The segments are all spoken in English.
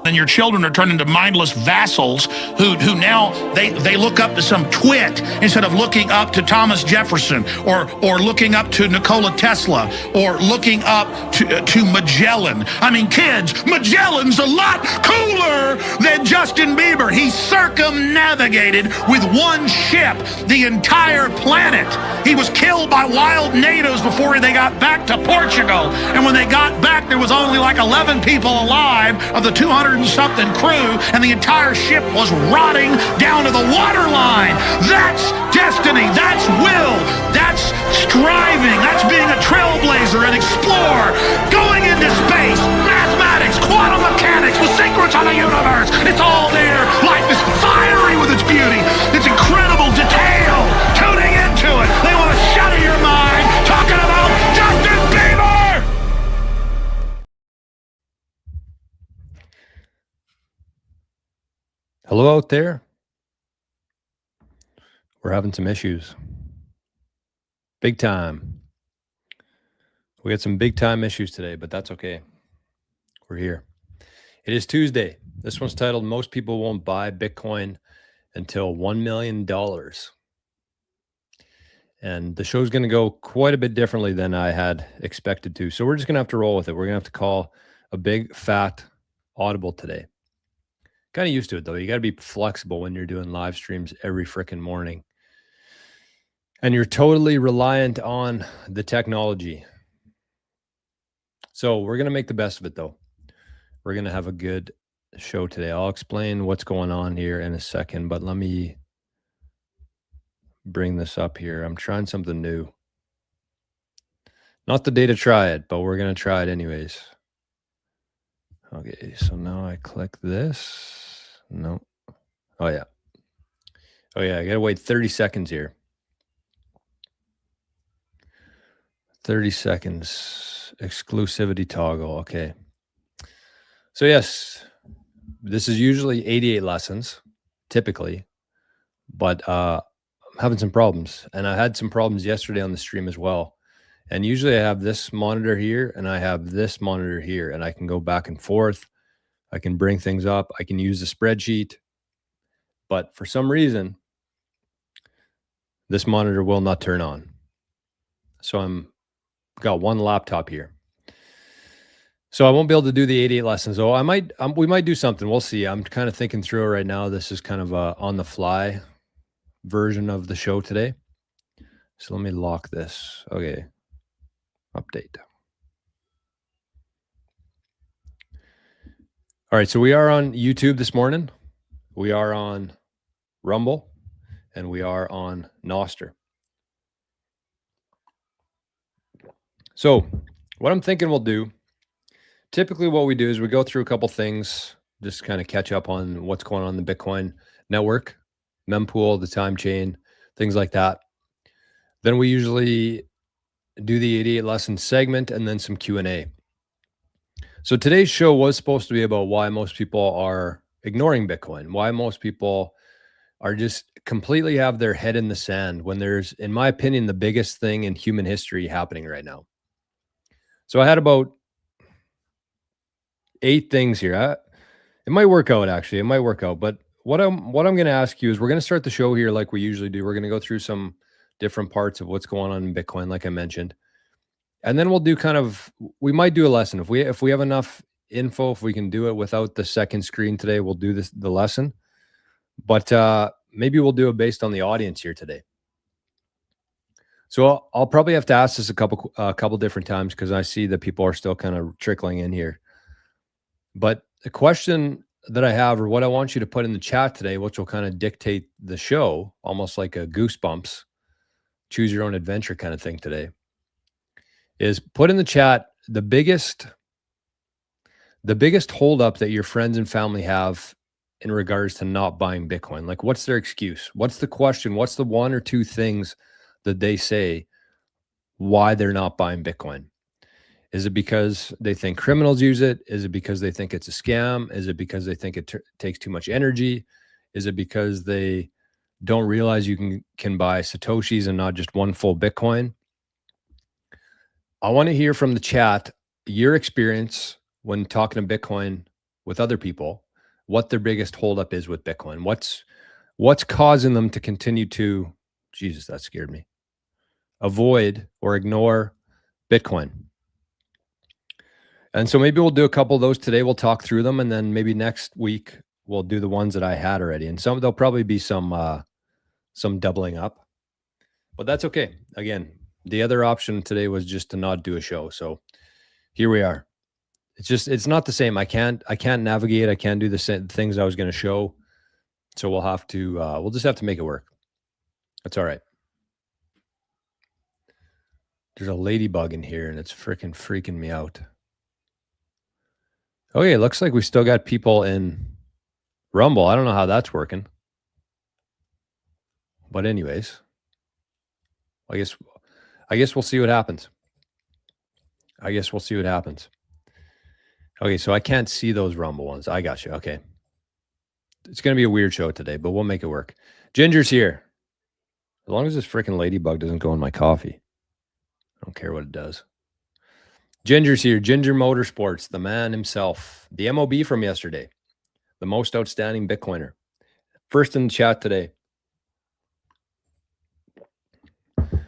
and your children are turned into mindless vassals who now they look up to some twit instead of looking up to Thomas Jefferson or looking up to Nikola Tesla or looking up to Magellan. I mean, kids, Magellan's a lot cooler than Justin Bieber. He circumnavigated with one ship the entire planet. He was killed by wild natives before they got back to Portugal. And when they got back, there was only like 11 people alive of the 200-something crew, and the entire ship was rotting down to the waterline. That's destiny. That's will. That's striving. That's being a trailblazer and explorer. Going into space, mathematics, quantum mechanics, the secrets of the universe. It's all there. Life is fiery with its beauty. It's incredible detail. Tuning into it. They want to shatter your mind. Talking about Justin Bieber. Hello out there. We're having some issues. Big time. We had some big time issues today, but that's okay. We're here. It is Tuesday. This one's titled, Most People Won't Buy Bitcoin Until $1 million. And the show's going to go quite a bit differently than I had expected to. So we're just going to have to roll with it. We're going to have to call a big, fat audible today. Kind of used to it, though. You got to be flexible when you're doing live streams every freaking morning. And you're totally reliant on the technology. So we're going to make the best of it, though. We're going to have a good show today. I'll explain what's going on here in a second, but let me bring this up here. I'm trying something new. Not the day to try it, but we're going to try it anyways. Okay, so now I click this. No. Oh, yeah. Oh, yeah, I got to wait 30 seconds here. 30 seconds. Exclusivity toggle. Okay. So, yes, this is usually 88 lessons, typically, but I'm having some problems. And I had some problems yesterday on the stream as well. And usually I have this monitor here and I have this monitor here, and I can go back and forth. I can bring things up. I can use the spreadsheet. But for some reason, this monitor will not turn on. So I'm got one laptop here. So I won't be able to do the 88 lessons, though. We might do something. We'll see. I'm kind of thinking through it right now. This is kind of a on the fly version of the show today. So let me lock this. Okay. Update. All right. So we are on YouTube this morning. We are on Rumble, and we are on Noster. So what I'm thinking we'll do, typically what we do is we go through a couple things, just kind of catch up on what's going on in the Bitcoin network, mempool, the time chain, things like that. Then we usually do the 88 lesson segment and then some Q&A. So today's show was supposed to be about why most people are ignoring Bitcoin, why most people are just completely have their head in the sand when there's, in my opinion, the biggest thing in human history happening right now. So I had about 8 things here. It might work out, actually. It might work out. But what I'm going to ask you is we're going to start the show here like we usually do. We're going to go through some different parts of what's going on in Bitcoin, like I mentioned. And then we'll do we might do a lesson. If we have enough info, if we can do it without the second screen today, we'll do the lesson. But maybe we'll do it based on the audience here today. So I'll probably have to ask this a couple different times because I see that people are still kind of trickling in here. But the question that I have, or what I want you to put in the chat today, which will kind of dictate the show, almost like a Goosebumps, choose your own adventure kind of thing today, is put in the chat the biggest holdup that your friends and family have in regards to not buying Bitcoin. Like, what's their excuse? What's the question? What's the 1 or 2 things that they say why they're not buying Bitcoin? Is it because they think criminals use it? Is it because they think it's a scam? Is it because they think it takes too much energy? Is it because they don't realize you can buy Satoshis and not just one full Bitcoin? I want to hear from the chat your experience when talking to Bitcoin with other people what their biggest holdup is with Bitcoin. What's causing them to continue to, Jesus, that scared me, avoid or ignore Bitcoin. And so maybe we'll do a couple of those today. We'll talk through them, and then maybe next week we'll do the ones that I had already. And there'll probably be some doubling up, but that's okay. Again, the other option today was just to not do a show. So here we are. It's not the same. I can't navigate. I can't do the same things I was going to show. So we'll just have to make it work. That's all right. There's a ladybug in here and it's freaking me out. Okay, looks like we still got people in Rumble. I don't know how that's working. But anyways, I guess we'll see what happens. Okay, so I can't see those Rumble ones. I got you. Okay. It's going to be a weird show today, but we'll make it work. Ginger's here. As long as this freaking ladybug doesn't go in my coffee. I don't care what it does. Ginger's here. Ginger Motorsports, the man himself. The MOB from yesterday. The most outstanding Bitcoiner. First in the chat today.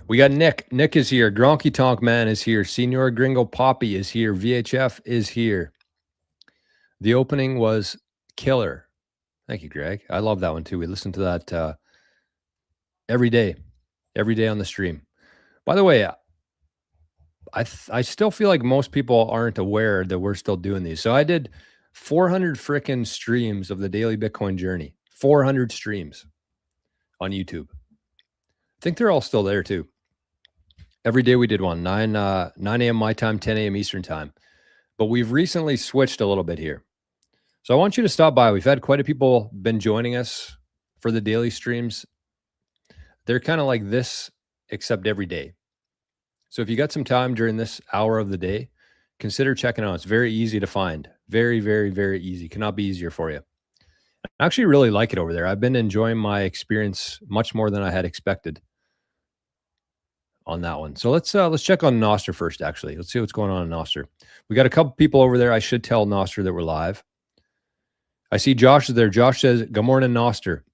We got Nick. Nick is here. Gronky Tonk Man is here. Senior Gringo Poppy is here. VHF is here. The opening was killer. Thank you, Greg. I love that one too. We listen to that every day on the stream. By the way, I still feel like most people aren't aware that we're still doing these. So I did 400 frickin' streams of the Daily Bitcoin Journey. 400 streams on YouTube. I think they're all still there too. Every day we did one, 9 a.m. my time, 10 a.m. Eastern time. But we've recently switched a little bit here. So I want you to stop by. We've had quite a people been joining us for the daily streams. They're kind of like this, except every day. So if you got some time during this hour of the day, consider checking out. It's very easy to find. Very, very, very easy. Cannot be easier for you. I actually really like it over there. I've been enjoying my experience much more than I had expected on that one. So let's check on Noster first, actually. Let's see what's going on in Noster. We got a couple people over there. I should tell Noster that we're live. I see Josh is there. Josh says, good morning, Noster.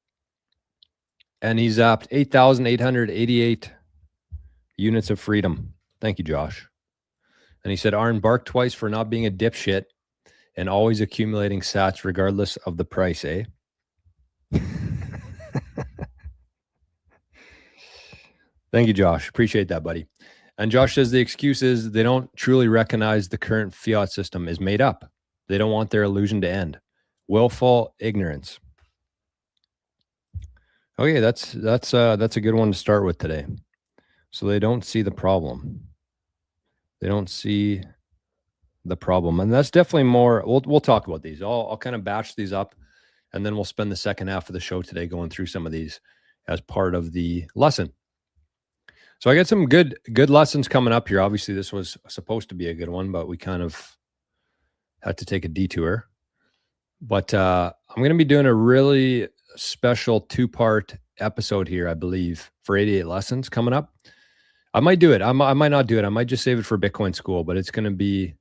And he's zapped 8,888 units of freedom. Thank you, Josh. And he said, Arn, bark twice for not being a dipshit and always accumulating sats regardless of the price, eh? Thank you, Josh. Appreciate that, buddy. And Josh says the excuse is they don't truly recognize the current fiat system is made up. They don't want their illusion to end. Willful ignorance. Okay, that's a good one to start with today. So they don't see the problem. They don't see the problem. And that's definitely more, we'll talk about these. I'll kind of batch these up, and then we'll spend the second half of the show today going through some of these as part of the lesson. So I got some good lessons coming up here. Obviously, this was supposed to be a good one, but we kind of had to take a detour. But I'm going to be doing a really special 2-part episode here, I believe, for 88 lessons coming up. I might do it. I might not do it. I might just save it for Bitcoin School, but it's going to be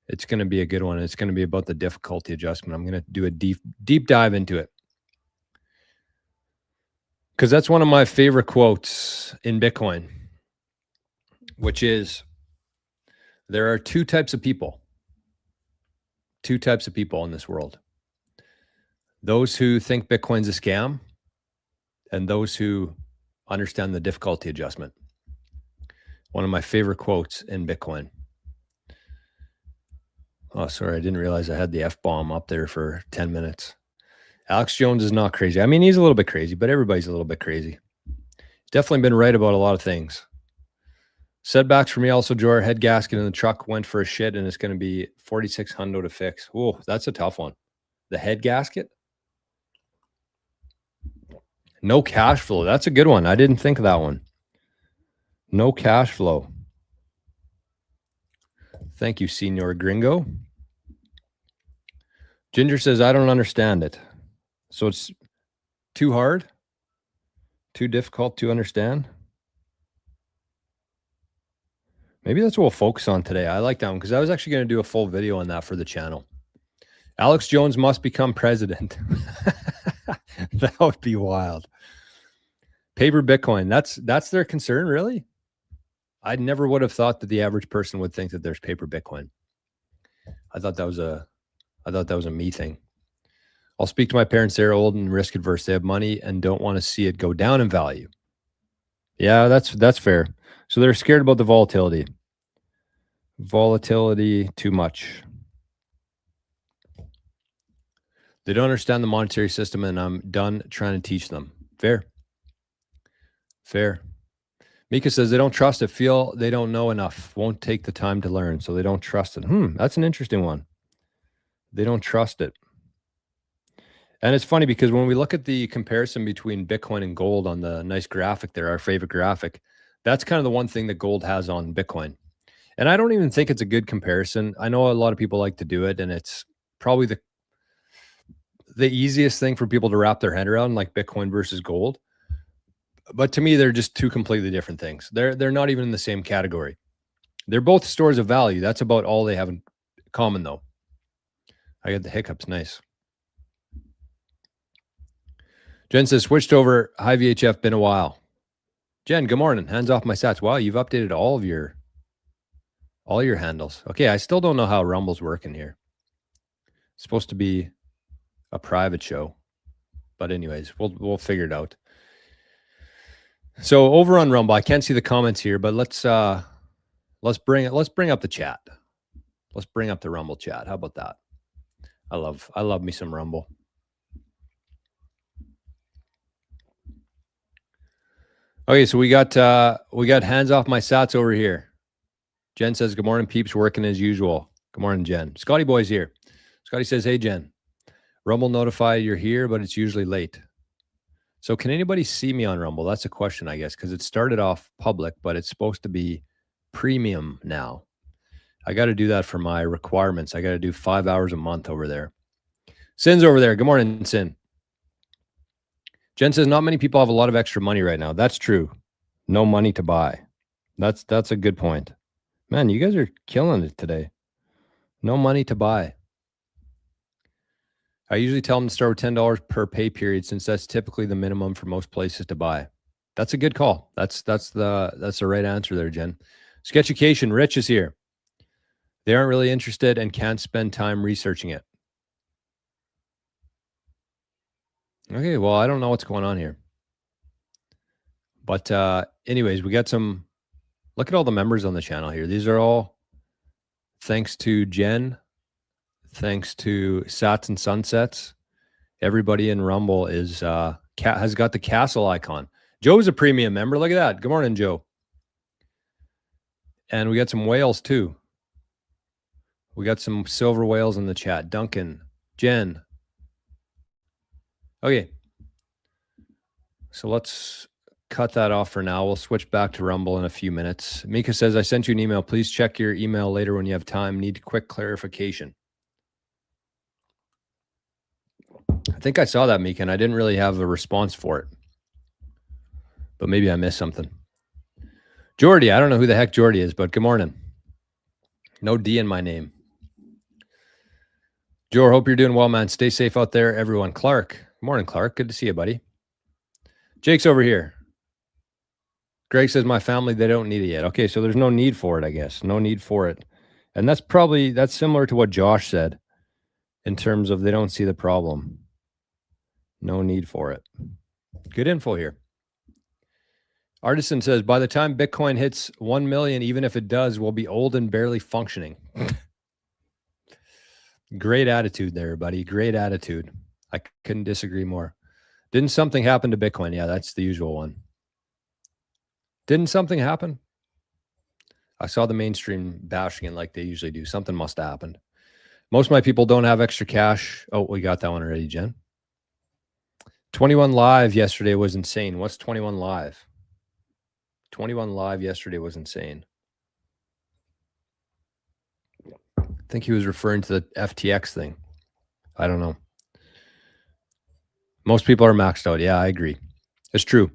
a good one. It's going to be about the difficulty adjustment. I'm going to do a deep dive into it, because that's one of my favorite quotes in Bitcoin, which is, there are two types of people in this world. Those who think Bitcoin's a scam and those who understand the difficulty adjustment. One of my favorite quotes in Bitcoin. Oh, sorry. I didn't realize I had the F-bomb up there for 10 minutes. Alex Jones is not crazy. I mean, he's a little bit crazy, but everybody's a little bit crazy. He's definitely been right about a lot of things. Setbacks for me also, Jor. Head gasket in the truck went for a shit, and it's going to be 4,600 to fix. Oh, that's a tough one. The head gasket? No cash flow. That's a good one. I didn't think of that one. No cash flow. Thank you, Senior Gringo. Ginger says, I don't understand it. So it's too hard? Too difficult to understand? Maybe that's what we'll focus on today. I like that one because I was actually going to do a full video on that for the channel. Alex Jones must become president. That would be wild. Paper Bitcoin. That's their concern, really? I never would have thought that the average person would think that there's paper Bitcoin. I thought that was a me thing. I'll speak to my parents. They're old and risk adverse. They have money and don't want to see it go down in value. Yeah, that's fair. So they're scared about the volatility. Volatility too much. They don't understand the monetary system, and I'm done trying to teach them. Fair. Mika says they don't trust it, feel they don't know enough, won't take the time to learn, so they don't trust it. That's an interesting one. They don't trust it. And it's funny because when we look at the comparison between Bitcoin and gold on the nice graphic there, our favorite graphic, that's kind of the one thing that gold has on Bitcoin. And I don't even think it's a good comparison. I know a lot of people like to do it, and it's probably the easiest thing for people to wrap their head around, like Bitcoin versus gold. But to me, they're just two completely different things. They're not even in the same category. They're both stores of value. That's about all they have in common, though. I got the hiccups. Nice. Jen says, switched over high VHF, been a while. Jen, good morning. Hands off my sats. Wow, you've updated all your handles. Okay, I still don't know how Rumble's working here. It's supposed to be a private show. But anyways, we'll figure it out. So over on Rumble, I can't see the comments here, but let's bring up the chat. Let's bring up the Rumble chat. How about that? I love me some Rumble. Okay, so we got hands off my sats over here. Jen says, good morning, peeps, working as usual. Good morning, Jen. Scotty Boy's here. Scotty says, hey, Jen. Rumble notify you're here, but it's usually late. So can anybody see me on Rumble? That's a question, I guess, because it started off public, but it's supposed to be premium now. I got to do that for my requirements. I got to do 5 hours a month over there. Sin's over there. Good morning, Sin. Jen says, not many people have a lot of extra money right now. That's true. No money to buy. That's a good point. Man, you guys are killing it today. No money to buy. I usually tell them to start with $10 per pay period, since that's typically the minimum for most places to buy. That's a good call. That's the right answer there, Jen. Sketchucation, Rich is here. They aren't really interested and can't spend time researching it. Okay, well, I don't know what's going on here. But anyways, we got some, look at all the members on the channel here. These are all thanks to Jen, thanks to Sats and Sunsets. Everybody in Rumble is has got the castle icon. Joe's a premium member. Look at that. Good morning, Joe. And we got some whales too. We got some silver whales in the chat. Duncan, Jen. Okay. So let's cut that off for now. We'll switch back to Rumble in a few minutes. Mika says, I sent you an email. Please check your email later when you have time. Need quick clarification. I think I saw that, Mika, and I didn't really have a response for it. But maybe I missed something. Jordy, I don't know who the heck Jordy is, but good morning. No D in my name. Joe, hope you're doing well, man. Stay safe out there, everyone. Clark, good morning, Clark. Good to see you, buddy. Jake's over here. Greg says, my family, they don't need it yet. Okay, so there's no need for it, I guess. No need for it. And that's similar to what Josh said in terms of they don't see the problem. No need for it. Good info here. Artisan says, by the time Bitcoin hits 1 million, even if it does, we'll be old and barely functioning. Great attitude there, buddy. Great attitude. I couldn't disagree more. Didn't something happen to Bitcoin? Yeah, that's the usual one. Didn't something happen? I saw the mainstream bashing it like they usually do. Something must have happened. Most of my people don't have extra cash. Oh, we got that one already, Jen. 21 Live yesterday was insane. What's 21 Live? 21 Live yesterday was insane. I think he was referring to the FTX thing. I don't know. Most people are maxed out. Yeah, I agree. It's true.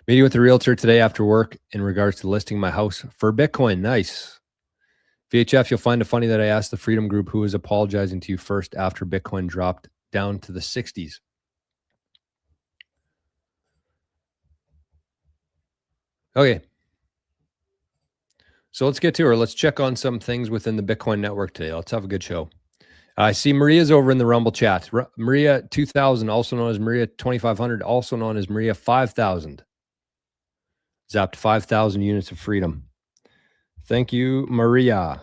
Meeting with the realtor today after work in regards to listing my house for Bitcoin. Nice. VHF, you'll find it funny that I asked the Freedom Group who was apologizing to you first after Bitcoin dropped down to the 60s. Okay. So let's get to her. Let's check on some things within the Bitcoin network today. Let's have a good show. I see Maria's over in the Rumble chat. Maria 2000, also known as Maria 2500, also known as Maria 5000. Zapped 5,000 units of freedom. Thank you, Maria.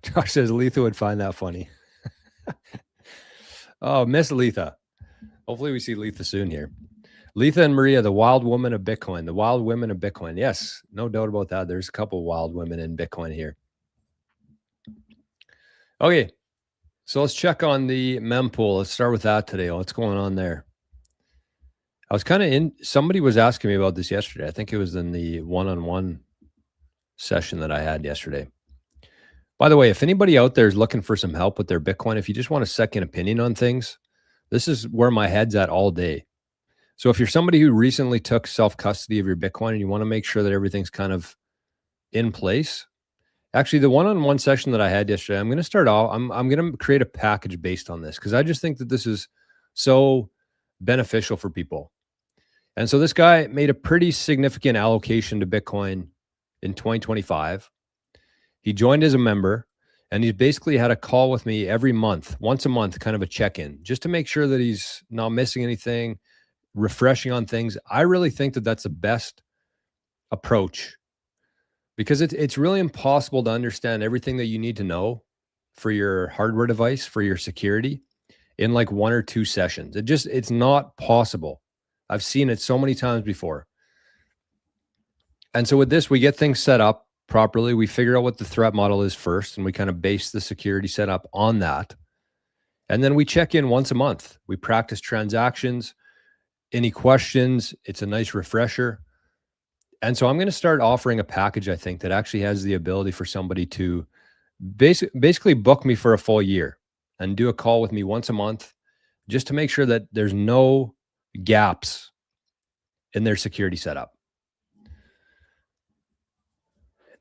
Josh says Letha would find that funny. Oh, Miss Letha. Hopefully we see Letha soon here. Letha and Maria, the wild woman of Bitcoin. The wild women of Bitcoin. Yes, no doubt about that. There's a couple wild women in Bitcoin here. Okay, so let's check on the mempool. Let's start with that today. What's going on there? I was kind of somebody was asking me about this yesterday. I think it was in the one-on-one session that I had yesterday. By the way, if anybody out there is looking for some help with their Bitcoin, if you just want a second opinion on things, this is where my head's at all day. So if you're somebody who recently took self-custody of your Bitcoin and you want to make sure that everything's kind of in place, actually the one-on-one session that I had yesterday, I'm going to start off, I'm going to create a package based on this because I just think that this is so beneficial for people. And so this guy made a pretty significant allocation to Bitcoin in 2025. He joined as a member, and he's basically had a call with me every month, once a month, kind of a check-in, just to make sure that he's not missing anything, refreshing on things. I really think that that's the best approach because it's really impossible to understand everything that you need to know for your hardware device, for your security in like 1 or 2 sessions. It's not possible. I've seen it so many times before. And so with this, we get things set up properly. We figure out what the threat model is first, and we kind of base the security setup on that. And then we check in once a month. We practice transactions. Any questions? It's a nice refresher. And so I'm going to start offering a package, I think, that actually has the ability for somebody to basically book me for a full year and do a call with me once a month just to make sure that there's no gaps in their security setup.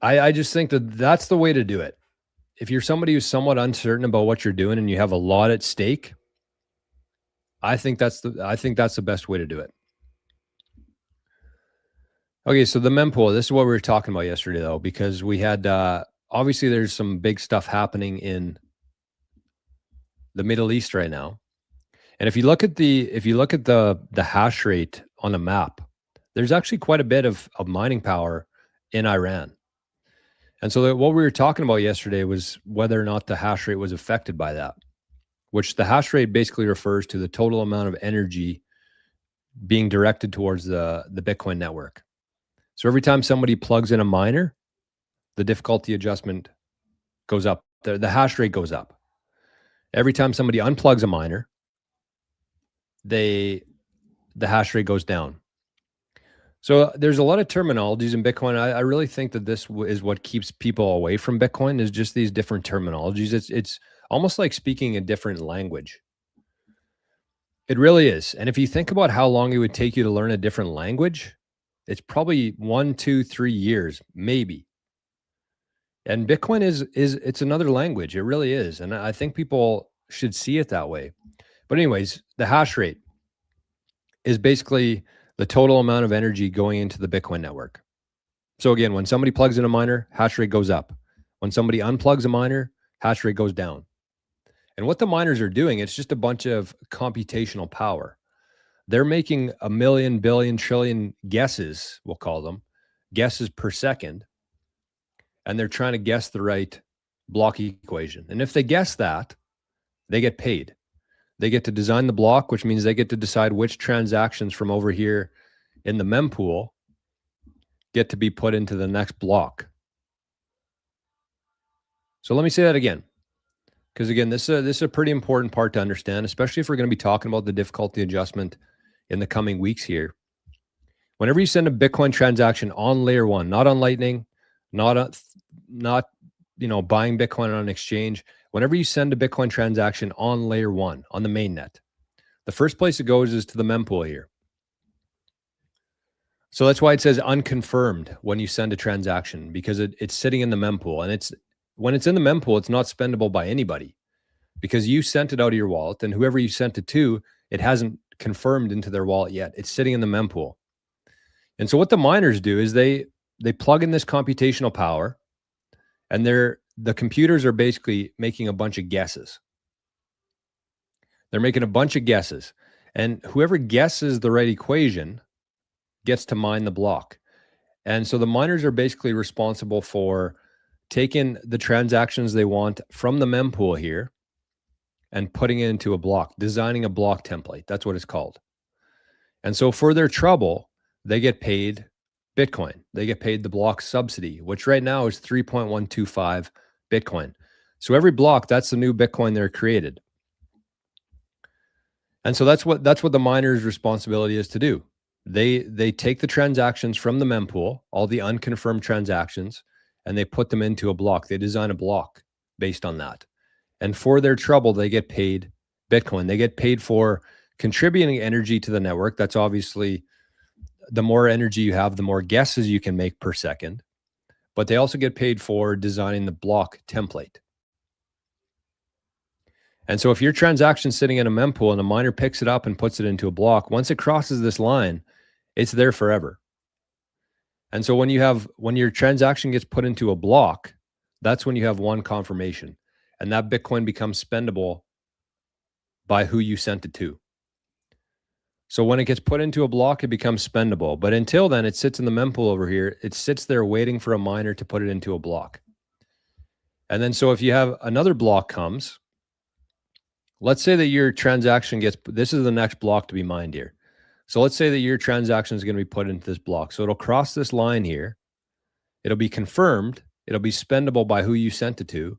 I just think that that's the way to do it. If you're somebody who's somewhat uncertain about what you're doing and you have a lot at stake, I think that's the best way to do it. Okay, so the mempool, this is what we were talking about yesterday, though, because we had obviously there's some big stuff happening in the Middle East right now. And if you look at the hash rate on a map, there's actually quite a bit of mining power in Iran. And so what we were talking about yesterday was whether or not the hash rate was affected by that, which the hash rate basically refers to the total amount of energy being directed towards the Bitcoin network. So every time somebody plugs in a miner, the difficulty adjustment goes up. The hash rate goes up. Every time somebody unplugs a miner, the hash rate goes down. So there's a lot of terminologies in Bitcoin. I really think that this is what keeps people away from Bitcoin is just these different terminologies. It's almost like speaking a different language. It really is. And if you think about how long it would take you to learn a different language, it's probably 1, 2, 3 years, maybe. And Bitcoin it's another language. It really is. And I think people should see it that way. But anyways, the hash rate is basically the total amount of energy going into the Bitcoin network. So again, when somebody plugs in a miner, hash rate goes up. When somebody unplugs a miner, hash rate goes down. And what the miners are doing, it's just a bunch of computational power. They're making a million, billion, trillion guesses, we'll call them, guesses per second. And they're trying to guess the right block equation. And if they guess that, they get paid. They get to design the block, which means they get to decide which transactions from over here in the mempool get to be put into the next block. So let me say that again, because again, this is a pretty important part to understand, especially if we're going to be talking about the difficulty adjustment in the coming weeks here. Whenever you send a Bitcoin transaction on layer 1, not on Lightning, not buying Bitcoin on an exchange, whenever you send a Bitcoin transaction on layer 1, on the mainnet, the first place it goes is to the mempool here. So that's why it says unconfirmed when you send a transaction, because it's sitting in the mempool, and when it's in the mempool, it's not spendable by anybody because you sent it out of your wallet, and whoever you sent it to, it hasn't confirmed into their wallet yet. It's sitting in the mempool. And so what the miners do is they plug in this computational power, and the computers are basically making a bunch of guesses. They're making a bunch of guesses, and whoever guesses the right equation gets to mine the block. And so the miners are basically responsible for taking the transactions they want from the mempool here and putting it into a block, designing a block template. That's what it's called. And so for their trouble, they get paid Bitcoin. They get paid the block subsidy, which right now is 3.125 Bitcoin. So every block, that's the new Bitcoin they're created. And so that's what the miner's responsibility is to do. They take the transactions from the mempool, all the unconfirmed transactions, and they put them into a block. They design a block based on that. And for their trouble, they get paid Bitcoin. They get paid for contributing energy to the network. That's obviously, the more energy you have, the more guesses you can make per second. But they also get paid for designing the block template. And so if your transaction's sitting in a mempool and a miner picks it up and puts it into a block, once it crosses this line, it's there forever. And so when your transaction gets put into a block, that's when you have one confirmation. And that Bitcoin becomes spendable by who you sent it to. So when it gets put into a block, it becomes spendable. But until then, it sits in the mempool over here. It sits there waiting for a miner to put it into a block. And then so if you have another block comes, let's say that your transaction this is the next block to be mined here. So let's say that your transaction is going to be put into this block. So it'll cross this line here. It'll be confirmed. It'll be spendable by who you sent it to.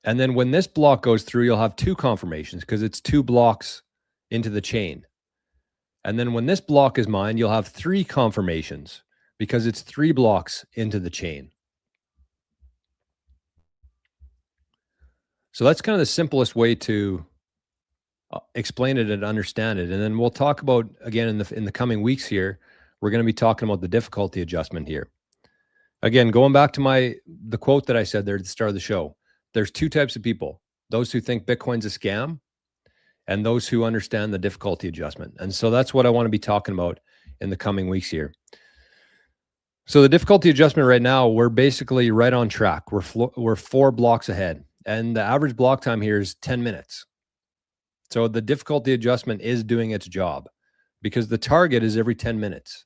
And then when this block goes through, you'll have two confirmations because it's two blocks into the chain. And then when this block is mined, you'll have three confirmations because it's three blocks into the chain. So that's kind of the simplest way to explain it and understand it. And then we'll talk about, again, in the coming weeks here, we're going to be talking about the difficulty adjustment here. Again, going back to the quote that I said there at the start of the show, there's two types of people: those who think Bitcoin's a scam and those who understand the difficulty adjustment. And so that's what I want to be talking about in the coming weeks here. So the difficulty adjustment right now, we're basically right on track. We're 4 blocks ahead, and the average block time here is 10 minutes. So the difficulty adjustment is doing its job because the target is every 10 minutes.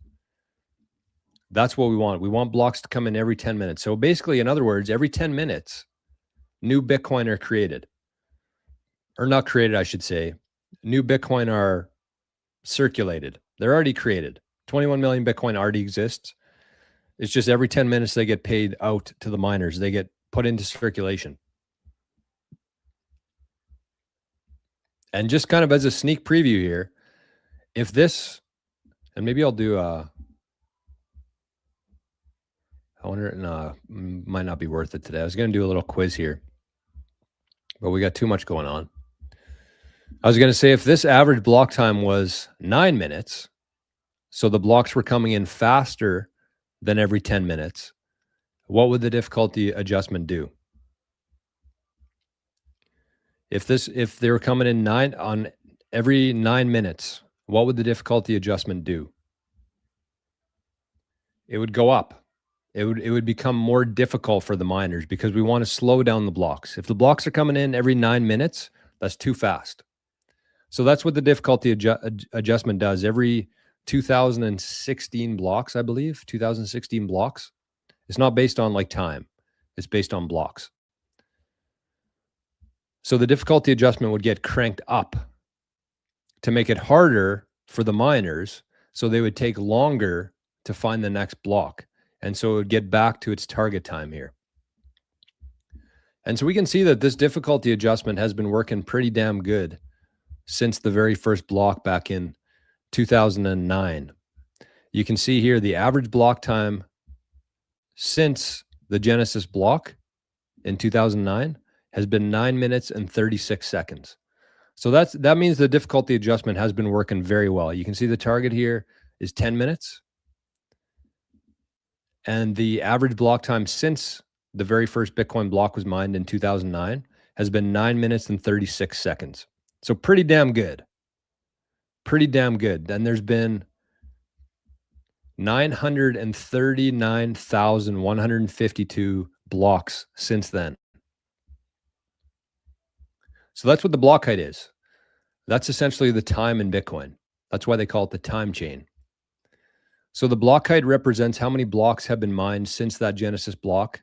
That's what we want. We want blocks to come in every 10 minutes. So basically, in other words, every 10 minutes, new Bitcoin are created. Or not created, I should say. New Bitcoin are circulated. They're already created. 21 million Bitcoin already exists. It's just every 10 minutes they get paid out to the miners. They get put into circulation. And just kind of as a sneak preview here, if this, and maybe I'll do I wonder, no, might not be worth it today. I was going to do a little quiz here, but we got too much going on. I was going to say if this average block time was 9 minutes, so the blocks were coming in faster than every 10 minutes, what would the difficulty adjustment do? If they were coming in on every 9 minutes, what would the difficulty adjustment do? It would go up. It would become more difficult for the miners because we want to slow down the blocks. If the blocks are coming in every 9 minutes, that's too fast. So that's what the difficulty adjustment does. Every 2016 blocks, I believe, 2016 blocks. It's not based on like time. It's based on blocks. So the difficulty adjustment would get cranked up to make it harder for the miners, so they would take longer to find the next block. And so it would get back to its target time here. And so we can see that this difficulty adjustment has been working pretty damn good since the very first block back in 2009. You can see here the average block time since the Genesis block in 2009 has been 9 minutes and 36 seconds. So that means the difficulty adjustment has been working very well. You can see the target here is 10 minutes. And the average block time since the very first Bitcoin block was mined in 2009 has been 9 minutes and 36 seconds. So pretty damn good. Pretty damn good. Then there's been 939,152 blocks since then. So that's what the block height is. That's essentially the time in Bitcoin. That's why they call it the time chain. So the block height represents how many blocks have been mined since that Genesis block,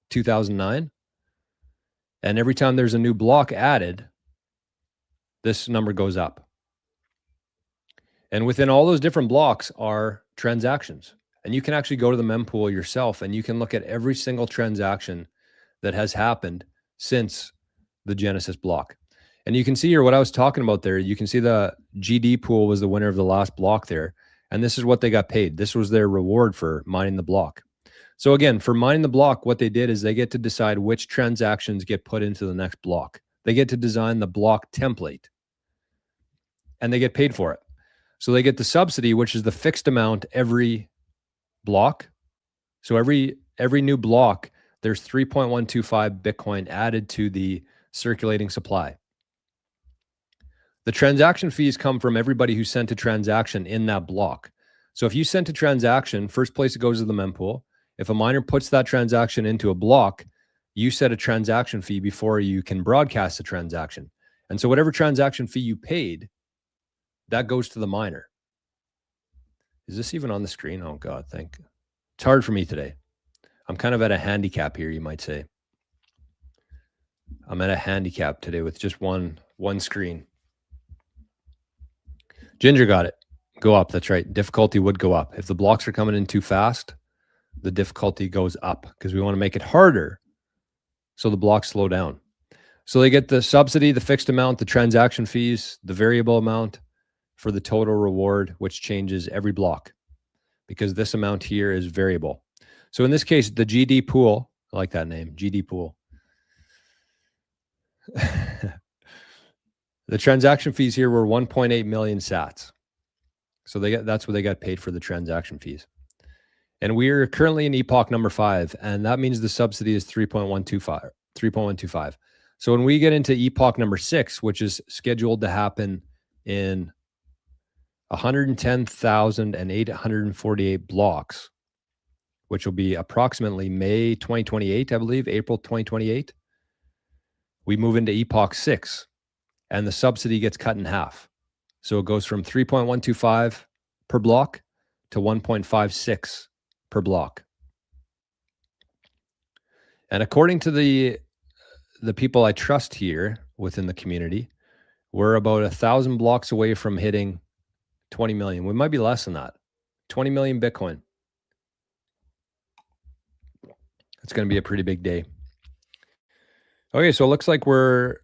2009. And every time there's a new block added, this number goes up. And within all those different blocks are transactions. And you can actually go to the mempool yourself and you can look at every single transaction that has happened since the Genesis block. And you can see here what I was talking about there. You can see the GD pool was the winner of the last block there. And this is what they got paid. This was their reward for mining the block. So again, for mining the block, what they did is they get to decide which transactions get put into the next block. They get to design the block template and they get paid for it. So they get the subsidy, which is the fixed amount every block. So every new block, there's 3.125 Bitcoin added to the circulating supply. The transaction fees come from everybody who sent a transaction in that block. So if you sent a transaction, first place it goes to the mempool. If a miner puts that transaction into a block, you set a transaction fee before you can broadcast the transaction. And so whatever transaction fee you paid, that goes to the miner. Is this even on the screen? Oh God, thank you. It's hard for me today. I'm kind of at a handicap here, you might say. I'm at a handicap today with just one screen. Ginger got it. Go up. That's right. Difficulty would go up. If the blocks are coming in too fast, the difficulty goes up because we want to make it harder so the blocks slow down. So they get the subsidy, the fixed amount, the transaction fees, the variable amount for the total reward, which changes every block because this amount here is variable. So in this case, the GD pool, I like that name, GD pool. The transaction fees here were 1.8 million sats. So that's what they got paid for the transaction fees. And we're currently in epoch number 5, and that means the subsidy is 3.125. So when we get into epoch number 6, which is scheduled to happen in 110,848 blocks, which will be approximately May 2028, I believe, April 2028, we move into epoch 6, and the subsidy gets cut in half. So it goes from 3.125 per block to 1.56 per block. And according to the people I trust here within the community, we're about 1,000 blocks away from hitting 20 million. We might be less than that. 20 million Bitcoin. It's going to be a pretty big day. Okay, so it looks like we're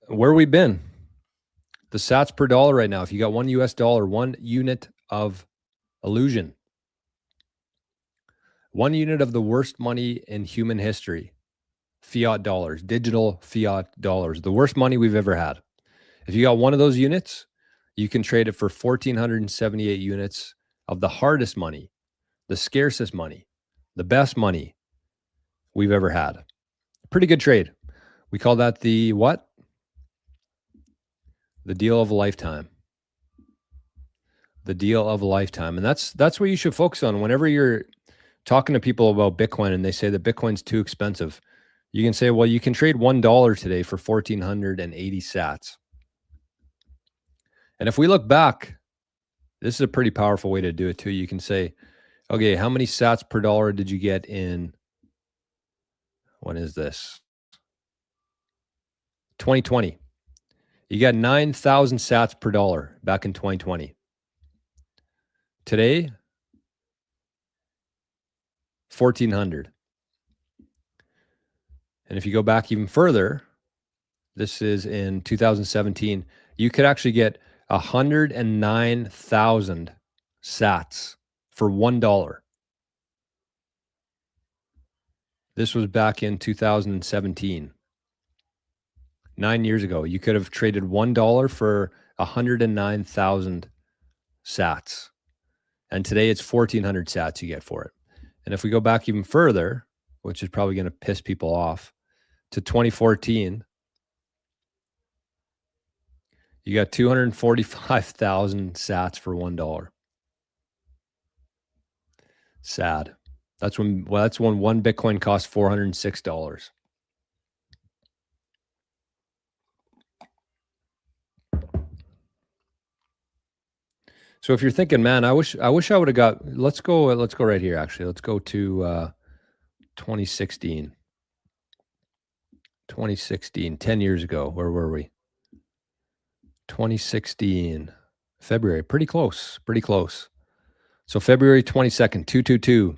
where we've been. The sats per dollar right now, if you got $1 US, 1 unit of illusion, 1 unit of the worst money in human history, fiat dollars, digital fiat dollars, the worst money we've ever had. If you got one of those units, you can trade it for 1,478 units of the hardest money, the scarcest money, the best money we've ever had. Pretty good trade. We call that the what? The deal of a lifetime. The deal of a lifetime. And that's what you should focus on whenever you're talking to people about Bitcoin and they say that Bitcoin's too expensive. You can say, well, you can trade $1 today for 1,480 sats. And if we look back, this is a pretty powerful way to do it too. You can say, okay, how many sats per dollar did you get in, when is this? 2020. You got 9,000 sats per dollar back in 2020. Today, 1,400. And if you go back even further, this is in 2017, you could actually get 109,000 sats for $1. This was back in 2017. 9 years ago, you could have traded $1 for 109,000 sats. And today it's 1,400 sats you get for it. And if we go back even further, which is probably going to piss people off, to 2014, you got 245,000 sats for $1. Sad. That's when one Bitcoin cost $406. So if you're thinking, man, I wish I would have got, let's go right here. Actually, let's go to 2016, 10 years ago. Where were we? 2016, February, pretty close. So February 22nd, 222,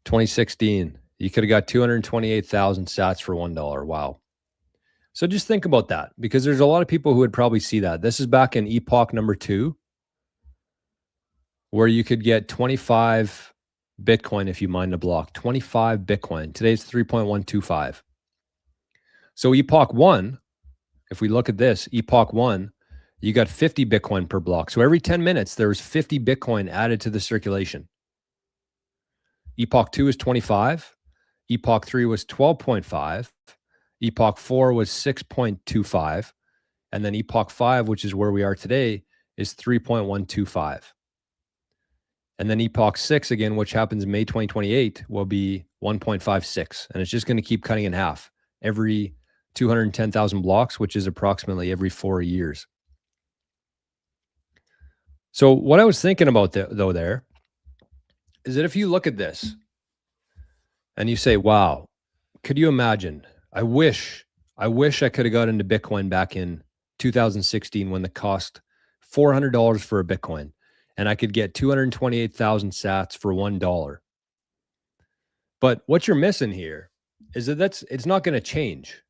2016, you could have got 228,000 sats for $1. Wow. So just think about that, because there's a lot of people who would probably see that. This is back in epoch number 2, where you could get 25 Bitcoin if you mined a block. 25 Bitcoin. Today's 3.125. So epoch 1, if we look at this, epoch 1, you got 50 Bitcoin per block. So every 10 minutes, there was 50 Bitcoin added to the circulation. Epoch 2 is 25. Epoch 3 was 12.5. Epoch 4 was 6.25. And then Epoch 5, which is where we are today, is 3.125. And then Epoch 6, again, which happens May 2028, will be 1.56. And it's just going to keep cutting in half every 210,000 blocks, which is approximately every 4 years. So what I was thinking about though there is that if you look at this and you say, wow, could you imagine? I wish I could have got into Bitcoin back in 2016 when the cost $400 for a Bitcoin, and I could get 228,000 sats for $1. But what you're missing here is that it's not going to change.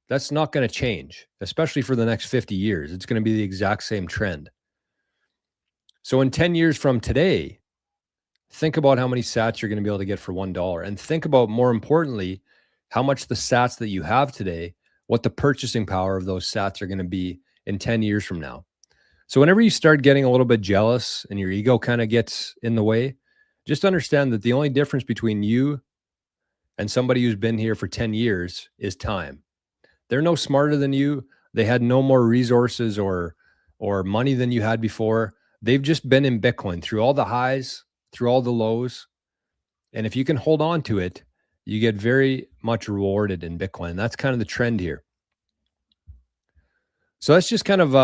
That's not going to change, especially for the next 50 years. It's going to be the exact same trend. So in 10 years from today, think about how many sats you're going to be able to get for $1. And think about, more importantly, how much the sats that you have today, what the purchasing power of those sats are going to be in 10 years from now. So whenever you start getting a little bit jealous and your ego kind of gets in the way, just understand that the only difference between you and somebody who's been here for 10 years is time. They're no smarter than you. They had no more resources or money than you had before. They've just been in Bitcoin through all the highs, through all the lows. And if you can hold on to it, you get very much rewarded in Bitcoin. That's kind of the trend here. So that's just kind of,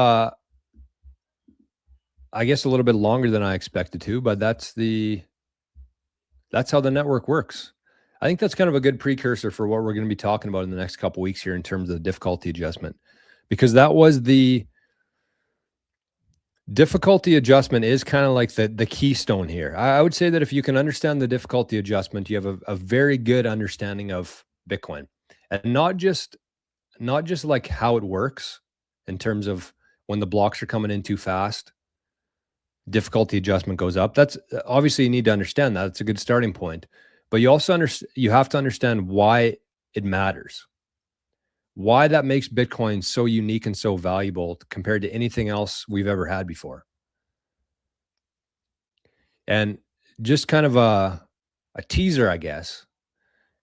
I guess, a little bit longer than I expected to, but that's how the network works. I think that's kind of a good precursor for what we're going to be talking about in the next couple of weeks here in terms of the difficulty adjustment, because that was the difficulty adjustment is kind of like the keystone here. I would say that if you can understand the difficulty adjustment, you have a very good understanding of Bitcoin, and not just like how it works in terms of when the blocks are coming in too fast, difficulty adjustment goes up. That's obviously, you need to understand that. It's a good starting point, but you also you have to understand why it matters, why that makes Bitcoin so unique and so valuable compared to anything else we've ever had before. And just kind of a teaser, I guess,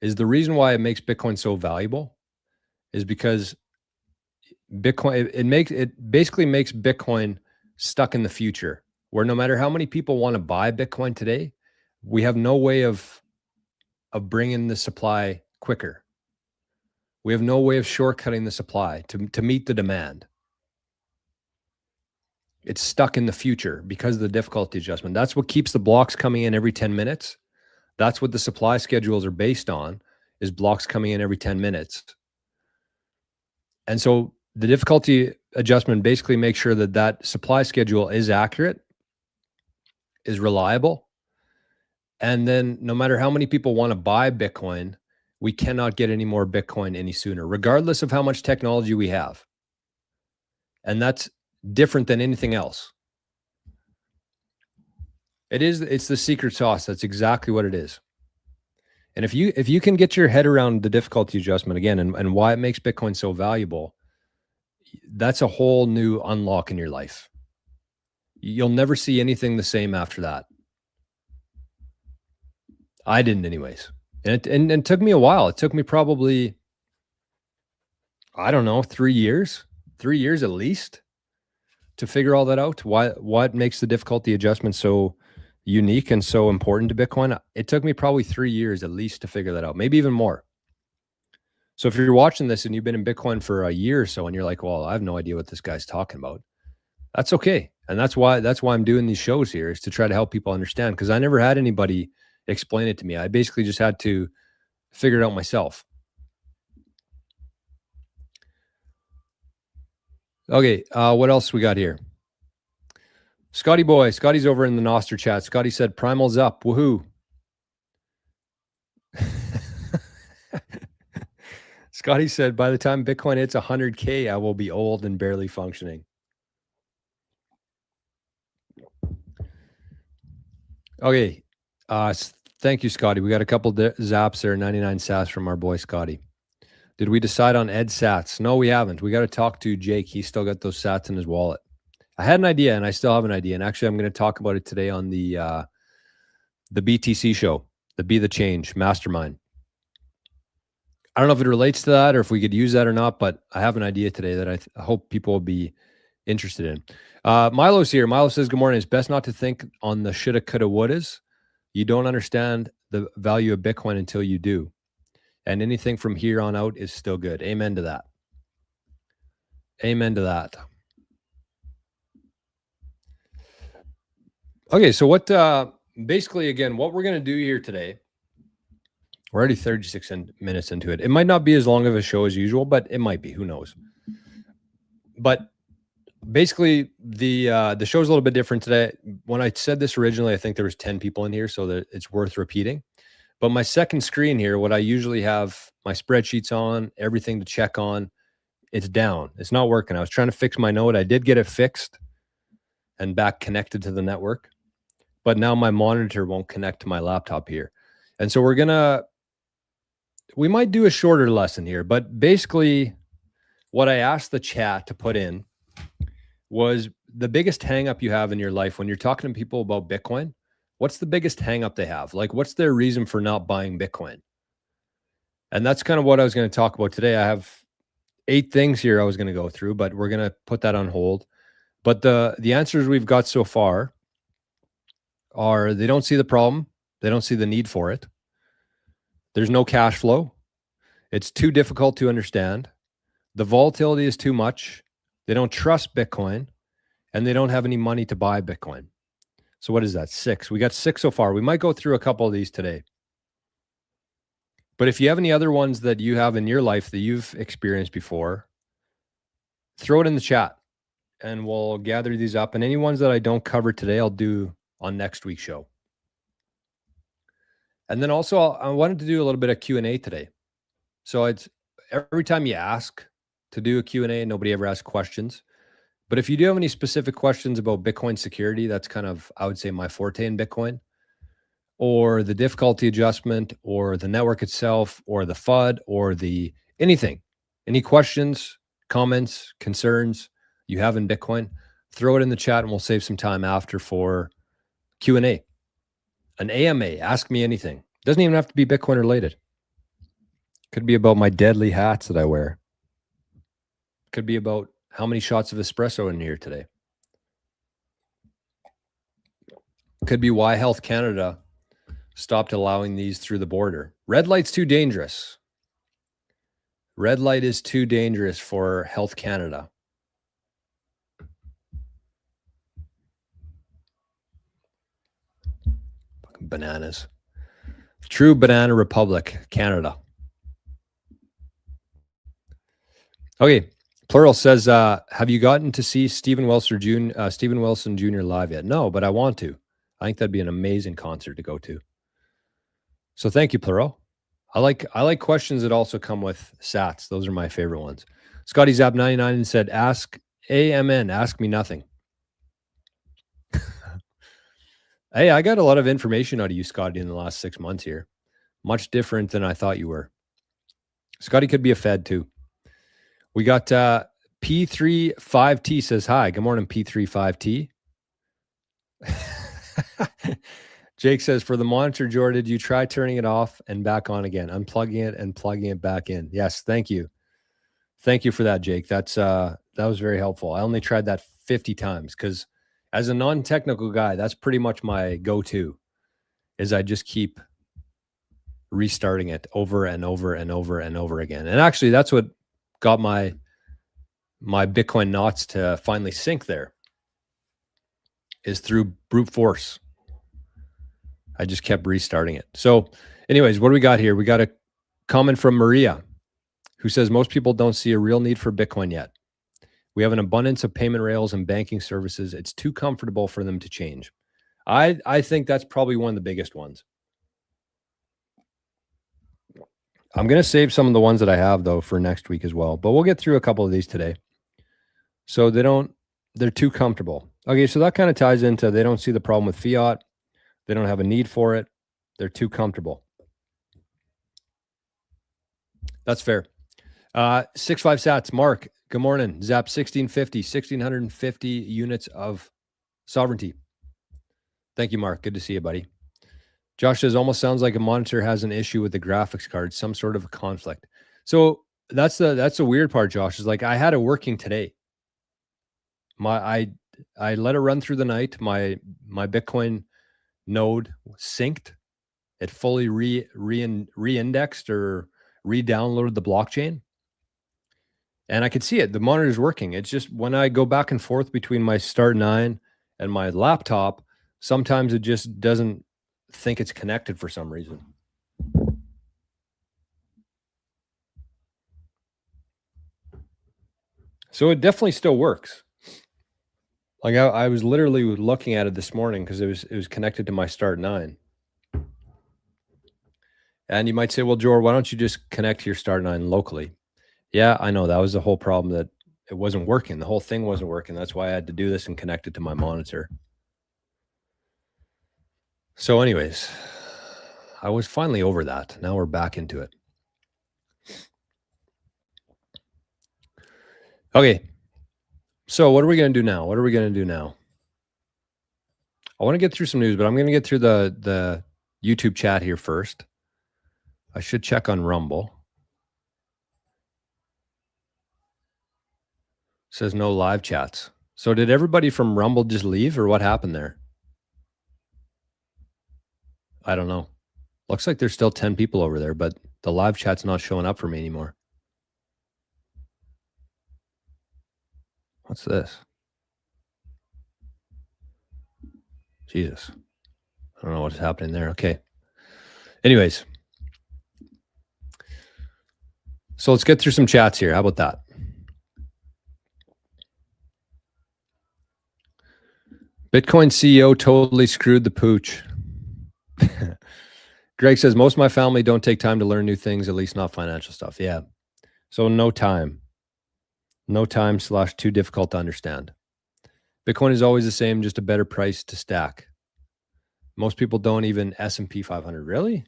is the reason why it makes Bitcoin so valuable is because Bitcoin, it basically makes Bitcoin stuck in the future, where no matter how many people want to buy Bitcoin today, we have no way of bringing the supply quicker. We have no way of shortcutting the supply to meet the demand. It's stuck in the future because of the difficulty adjustment. That's what keeps the blocks coming in every 10 minutes. That's what the supply schedules are based on, is blocks coming in every 10 minutes. And so the difficulty adjustment basically makes sure that that supply schedule is accurate, is reliable. And then no matter how many people want to buy Bitcoin, we cannot get any more Bitcoin any sooner, regardless of how much technology we have. And that's different than anything else. It's the secret sauce. That's exactly what it is. And if you can get your head around the difficulty adjustment again and why it makes Bitcoin so valuable, that's a whole new unlock in your life. You'll never see anything the same after that. I didn't anyways. And it took me a while. It took me probably, I don't know, 3 years at least to figure all that out. What makes the difficulty adjustment so unique and so important to Bitcoin? It took me probably 3 years at least to figure that out, maybe even more. So if you're watching this and you've been in Bitcoin for a year or so and you're like, well, I have no idea what this guy's talking about, that's okay. And that's why I'm doing these shows here, is to try to help people understand, because I never had anybody explain it to me. I basically just had to figure it out myself. Okay, what else we got here? Scotty boy, Scotty's over in the Noster chat. Scotty said, Primal's up, woohoo. Scotty said, by the time Bitcoin hits 100K, I will be old and barely functioning. Okay, thank you, Scotty. We got a couple zaps there, 99 sats from our boy Scotty. Did we decide on Ed sats? No, we haven't. We got to talk to Jake. He's still got those sats in his wallet. I had an idea, and I still have an idea. And actually, I'm going to talk about it today on the BTC show, the Be the Change Mastermind. I don't know if it relates to that or if we could use that or not, but I have an idea today that I hope people will be interested in. Milo's here. Milo says, good morning. It's best not to think on the shoulda, coulda, wouldas. You don't understand the value of Bitcoin until you do. And anything from here on out is still good. Amen to that. Amen to that. Okay, so what basically, again, what we're going to do here today, we're already 36 minutes into it. It might not be as long of a show as usual, but it might be. Who knows? But basically, the show's a little bit different today. When I said this originally, I think there was 10 people in here, so that it's worth repeating. But my second screen here, what I usually have my spreadsheets on, everything to check on, it's down. It's not working. I was trying to fix my node. I did get it fixed and back connected to the network, but now my monitor won't connect to my laptop here. And so we might do a shorter lesson here, but basically what I asked the chat to put in was the biggest hang up you have in your life when you're talking to people about Bitcoin. What's the biggest hang up they have? Like, what's their reason for not buying Bitcoin? And that's kind of what I was going to talk about today. I have 8 things here I was going to go through, but we're going to put that on hold. But the answers we've got so far are they don't see the problem. They don't see the need for it. There's no cash flow. It's too difficult to understand. The volatility is too much. They don't trust Bitcoin, and they don't have any money to buy Bitcoin. So what is that? 6. We got 6 so far. We might go through a couple of these today. But if you have any other ones that you have in your life that you've experienced before, throw it in the chat and we'll gather these up. And any ones that I don't cover today, I'll do on next week's show. And then also I wanted to do a little bit of Q&A today. So it's every time you ask to do a Q&A, nobody ever asks questions. But if you do have any specific questions about Bitcoin security, that's kind of, I would say, my forte in Bitcoin, or the difficulty adjustment, or the network itself, or the FUD, or the anything, any questions, comments, concerns you have in Bitcoin, throw it in the chat and we'll save some time after for Q&A. An AMA, ask me anything. Doesn't even have to be Bitcoin related. Could be about my deadly hats that I wear. Could be about how many shots of espresso in here today. Could be why Health Canada stopped allowing these through the border. Red light's too dangerous. Red light is too dangerous for Health Canada. Fucking bananas. True Banana Republic, Canada. Okay. Plural says, have you gotten to see Stephen Wilson Jr. live yet? No, but I want to. I think that'd be an amazing concert to go to. So thank you, Plural. I like questions that also come with sats. Those are my favorite ones. Scotty Zap 99 said, ask AMN, ask me nothing. Hey, I got a lot of information out of you, Scotty, in the last 6 months here. Much different than I thought you were. Scotty could be a Fed too. We got P35T says, hi, good morning, P35T. Jake says, for the monitor, Jordan, did you try turning it off and back on again, unplugging it and plugging it back in? Yes, thank you. Thank you for that, Jake. That was very helpful. I only tried that 50 times because as a non-technical guy, that's pretty much my go-to is I just keep restarting it over and over and over and over again. And actually, that's what got my Bitcoin knots to finally sink there is through brute force. I just kept restarting it. So anyways, what do we got here? We got a comment from Maria who says most people don't see a real need for Bitcoin yet. We have an abundance of payment rails and banking services. It's too comfortable for them to change. I think that's probably one of the biggest ones. I'm going to save some of the ones that I have though for next week as well, but we'll get through a couple of these today. So they're too comfortable. Okay. So that kind of ties into, they don't see the problem with fiat. They don't have a need for it. They're too comfortable. That's fair. 65 sats. Mark, good morning. Zap 1650 units of sovereignty. Thank you, Mark. Good to see you, buddy. Josh says, almost sounds like a monitor has an issue with the graphics card, some sort of a conflict. So that's the weird part, Josh, is like I had it working today. I let it run through the night. My Bitcoin node synced. It fully re-indexed or re-downloaded the blockchain. And I could see it. The monitor is working. It's just when I go back and forth between my Start 9 and my laptop, sometimes it just doesn't think it's connected for some reason. So it definitely still works. Like I was literally looking at it this morning because it was connected to my Start 9. And you might say, well, Jor, why don't you just connect to your Start 9 locally? Yeah, I know that was the whole problem, that it wasn't working. The whole thing wasn't working. That's why I had to do this and connect it to my monitor. So anyways, I was finally over that. Now we're back into it. Okay. So what are we going to do now? I want to get through some news, but I'm going to get through the YouTube chat here first. I should check on Rumble. It says no live chats. So did everybody from Rumble just leave or what happened there? I don't know. Looks like there's still 10 people over there, but the live chat's not showing up for me anymore. What's this? Jesus. I don't know what's happening there. Okay. Anyways. So let's get through some chats here. How about that? Bitcoin CEO totally screwed the pooch. Greg says, most of my family don't take time to learn new things, at least not financial stuff. Yeah. So no time. No time / too difficult to understand. Bitcoin is always the same, just a better price to stack. Most people don't even S&P 500. Really?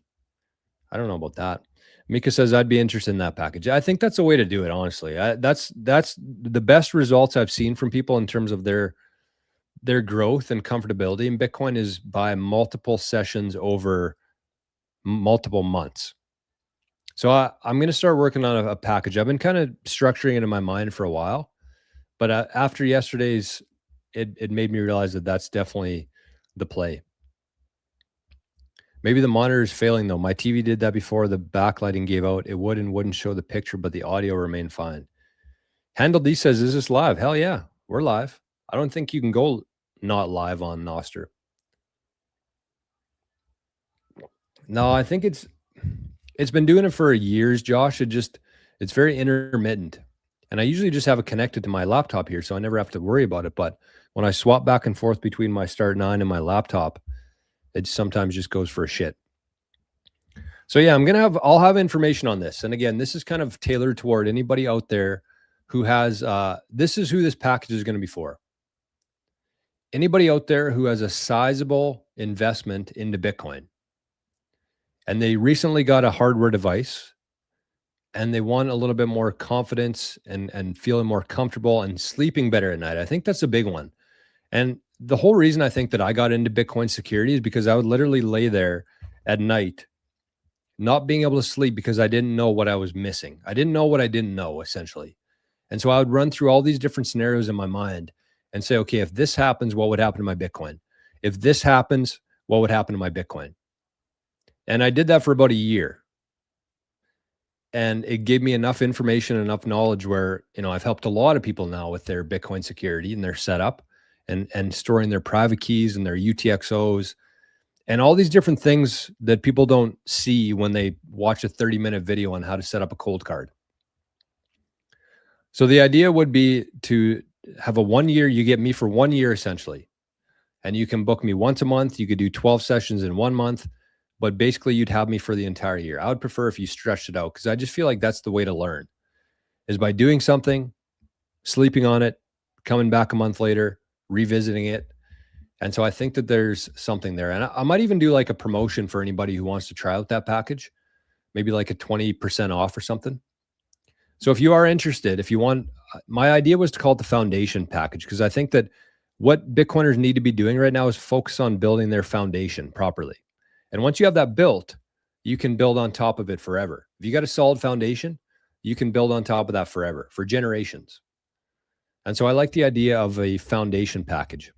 I don't know about that. Mika says, I'd be interested in that package. I think that's a way to do it, honestly. That's the best results I've seen from people in terms of their growth and comfortability in Bitcoin is by multiple sessions over multiple months. So I'm going to start working on a package. I've been kind of structuring it in my mind for a while, but after yesterday's, it made me realize that that's definitely the play. Maybe the monitor is failing though. My TV did that before. The backlighting gave out. It would and wouldn't show the picture, but the audio remained fine. Handle D says, is this live? Hell yeah, we're live. I don't think you can go not live on Nostr. No, I think it's been doing it for years, Josh. It's very intermittent. And I usually just have it connected to my laptop here, so I never have to worry about it. But when I swap back and forth between my Start 9 and my laptop, it sometimes just goes for a shit. So yeah, I'll have information on this. And again, this is kind of tailored toward anybody out there who has, this is who this package is going to be for. Anybody out there who has a sizable investment into Bitcoin and they recently got a hardware device and they want a little bit more confidence and feeling more comfortable and sleeping better at night. I think that's a big one. And the whole reason I think that I got into Bitcoin security is because I would literally lay there at night, not being able to sleep because I didn't know what I was missing. I didn't know what I didn't know, essentially. And so I would run through all these different scenarios in my mind and say, okay, if this happens, what would happen to my Bitcoin? If this happens, what would happen to my Bitcoin? And I did that for about a year. And it gave me enough information, enough knowledge where, I've helped a lot of people now with their Bitcoin security and their setup and storing their private keys and their UTXOs and all these different things that people don't see when they watch a 30-minute video on how to set up a cold card. So the idea would be to have a 1 year, you get me for 1 year essentially. And you can book me once a month. You could do 12 sessions in 1 month, but basically you'd have me for the entire year. I would prefer if you stretched it out because I just feel like that's the way to learn is by doing something, sleeping on it, coming back a month later, revisiting it. And so I think that there's something there. And I might even do like a promotion for anybody who wants to try out that package, maybe like a 20% off or something. So if you are interested, if you want, my idea was to call it the foundation package because I think that what Bitcoiners need to be doing right now is focus on building their foundation properly. And once you have that built, you can build on top of it forever. If you got a solid foundation, you can build on top of that forever, for generations. And so I like the idea of a foundation package.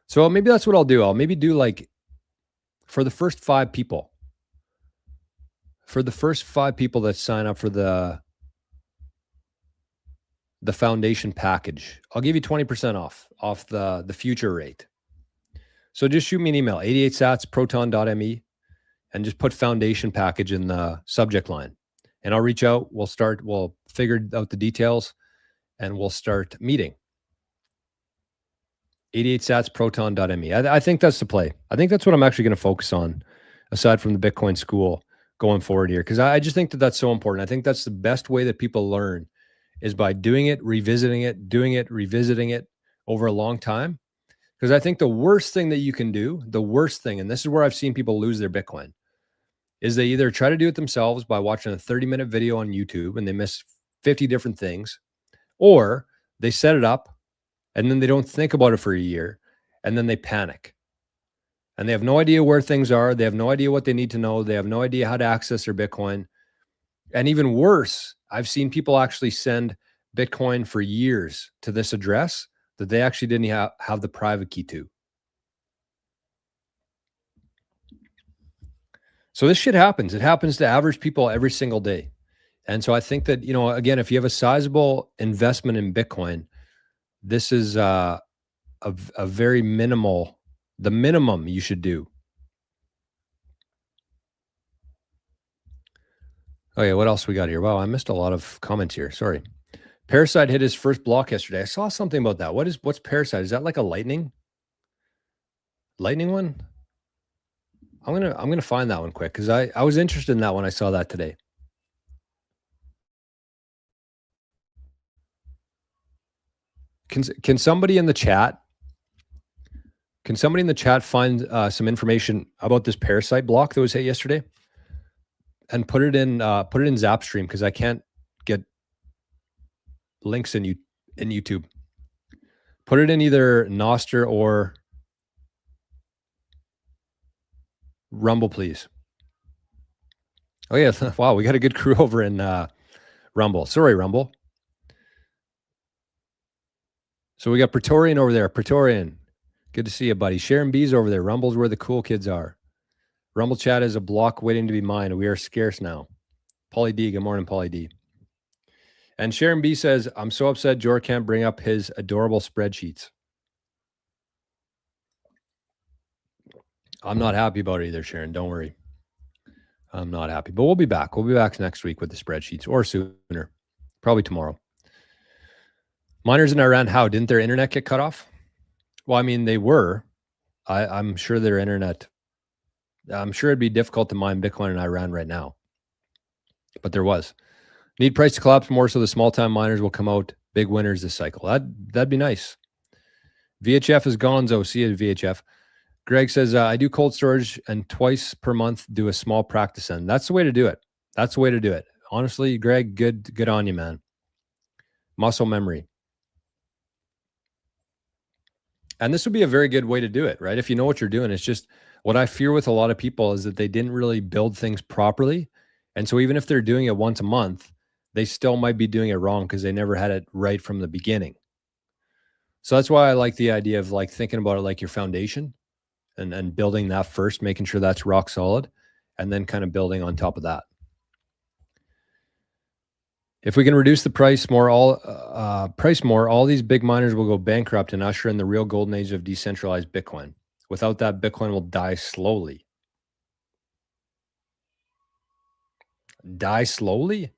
So maybe that's what I'll do. I'll maybe do like for the first 5 people. For the first 5 people that sign up for the foundation package, I'll give you 20% off the future rate. So just shoot me an email, 88sats@proton.me, and just put foundation package in the subject line. And I'll reach out. We'll figure out the details and we'll start meeting. 88sats@proton.me. I think that's the play. I think that's what I'm actually going to focus on aside from the Bitcoin school going forward here. Cause I just think that that's so important. I think that's the best way that people learn is by doing it, revisiting it, revisiting it over a long time. Because I think the worst thing that you can do, and this is where I've seen people lose their Bitcoin, is they either try to do it themselves by watching a 30-minute video on YouTube and they miss 50 different things, or they set it up and then they don't think about it for a year and then they panic. And they have no idea where things are. They have no idea what they need to know. They have no idea how to access their Bitcoin. And even worse, I've seen people actually send Bitcoin for years to this address that they actually didn't have the private key to. So this shit happens. It happens to average people every single day. And so I think that, again, if you have a sizable investment in Bitcoin, this is a very the minimum you should do. Okay, what else we got here? Wow, I missed a lot of comments here. Sorry. Parasite hit his first block yesterday. I saw something about that. What's Parasite? Is that like a lightning one? I'm gonna find that one quick because I was interested in that when I saw that today. Can somebody in the chat? Can somebody in the chat find some information about this Parasite block that was hit yesterday, and put it in Zapstream because I can't get links in YouTube. Put it in either Nostr or Rumble, please. Oh yeah, wow, we got a good crew over in Rumble. Sorry, Rumble. So we got Praetorian over there. Praetorian, good to see you, buddy. Sharon B's over there. Rumble's where the cool kids are. Rumble chat is a block waiting to be mined. We are scarce now. Pauly D, good morning, Pauly D. And Sharon B says, I'm so upset Jor can't bring up his adorable spreadsheets. I'm not happy about it either, Sharon. Don't worry. I'm not happy, but we'll be back. We'll be back next week with the spreadsheets or sooner, probably tomorrow. Miners in Iran, how? Didn't their internet get cut off? Well, I mean, they were. I'm sure their internet, I'm sure it'd be difficult to mine Bitcoin in Iran right now, but there was. Need price to collapse more so the small-time miners will come out big winners this cycle. That'd be nice. VHF is gonzo. See you, VHF. Greg says, I do cold storage and twice per month do a small practice end. That's the way to do it. That's the way to do it. Honestly, Greg, good on you, man. Muscle memory. And this would be a very good way to do it, right? If you know what you're doing, it's just what I fear with a lot of people is that they didn't really build things properly. And so even if they're doing it once a month, they still might be doing it wrong because they never had it right from the beginning. So that's why I like the idea of like thinking about it like your foundation and building that first, making sure that's rock solid, and then kind of building on top of that. If we can reduce the price more, all these big miners will go bankrupt and usher in the real golden age of decentralized Bitcoin. Without that, Bitcoin will die slowly. Die slowly?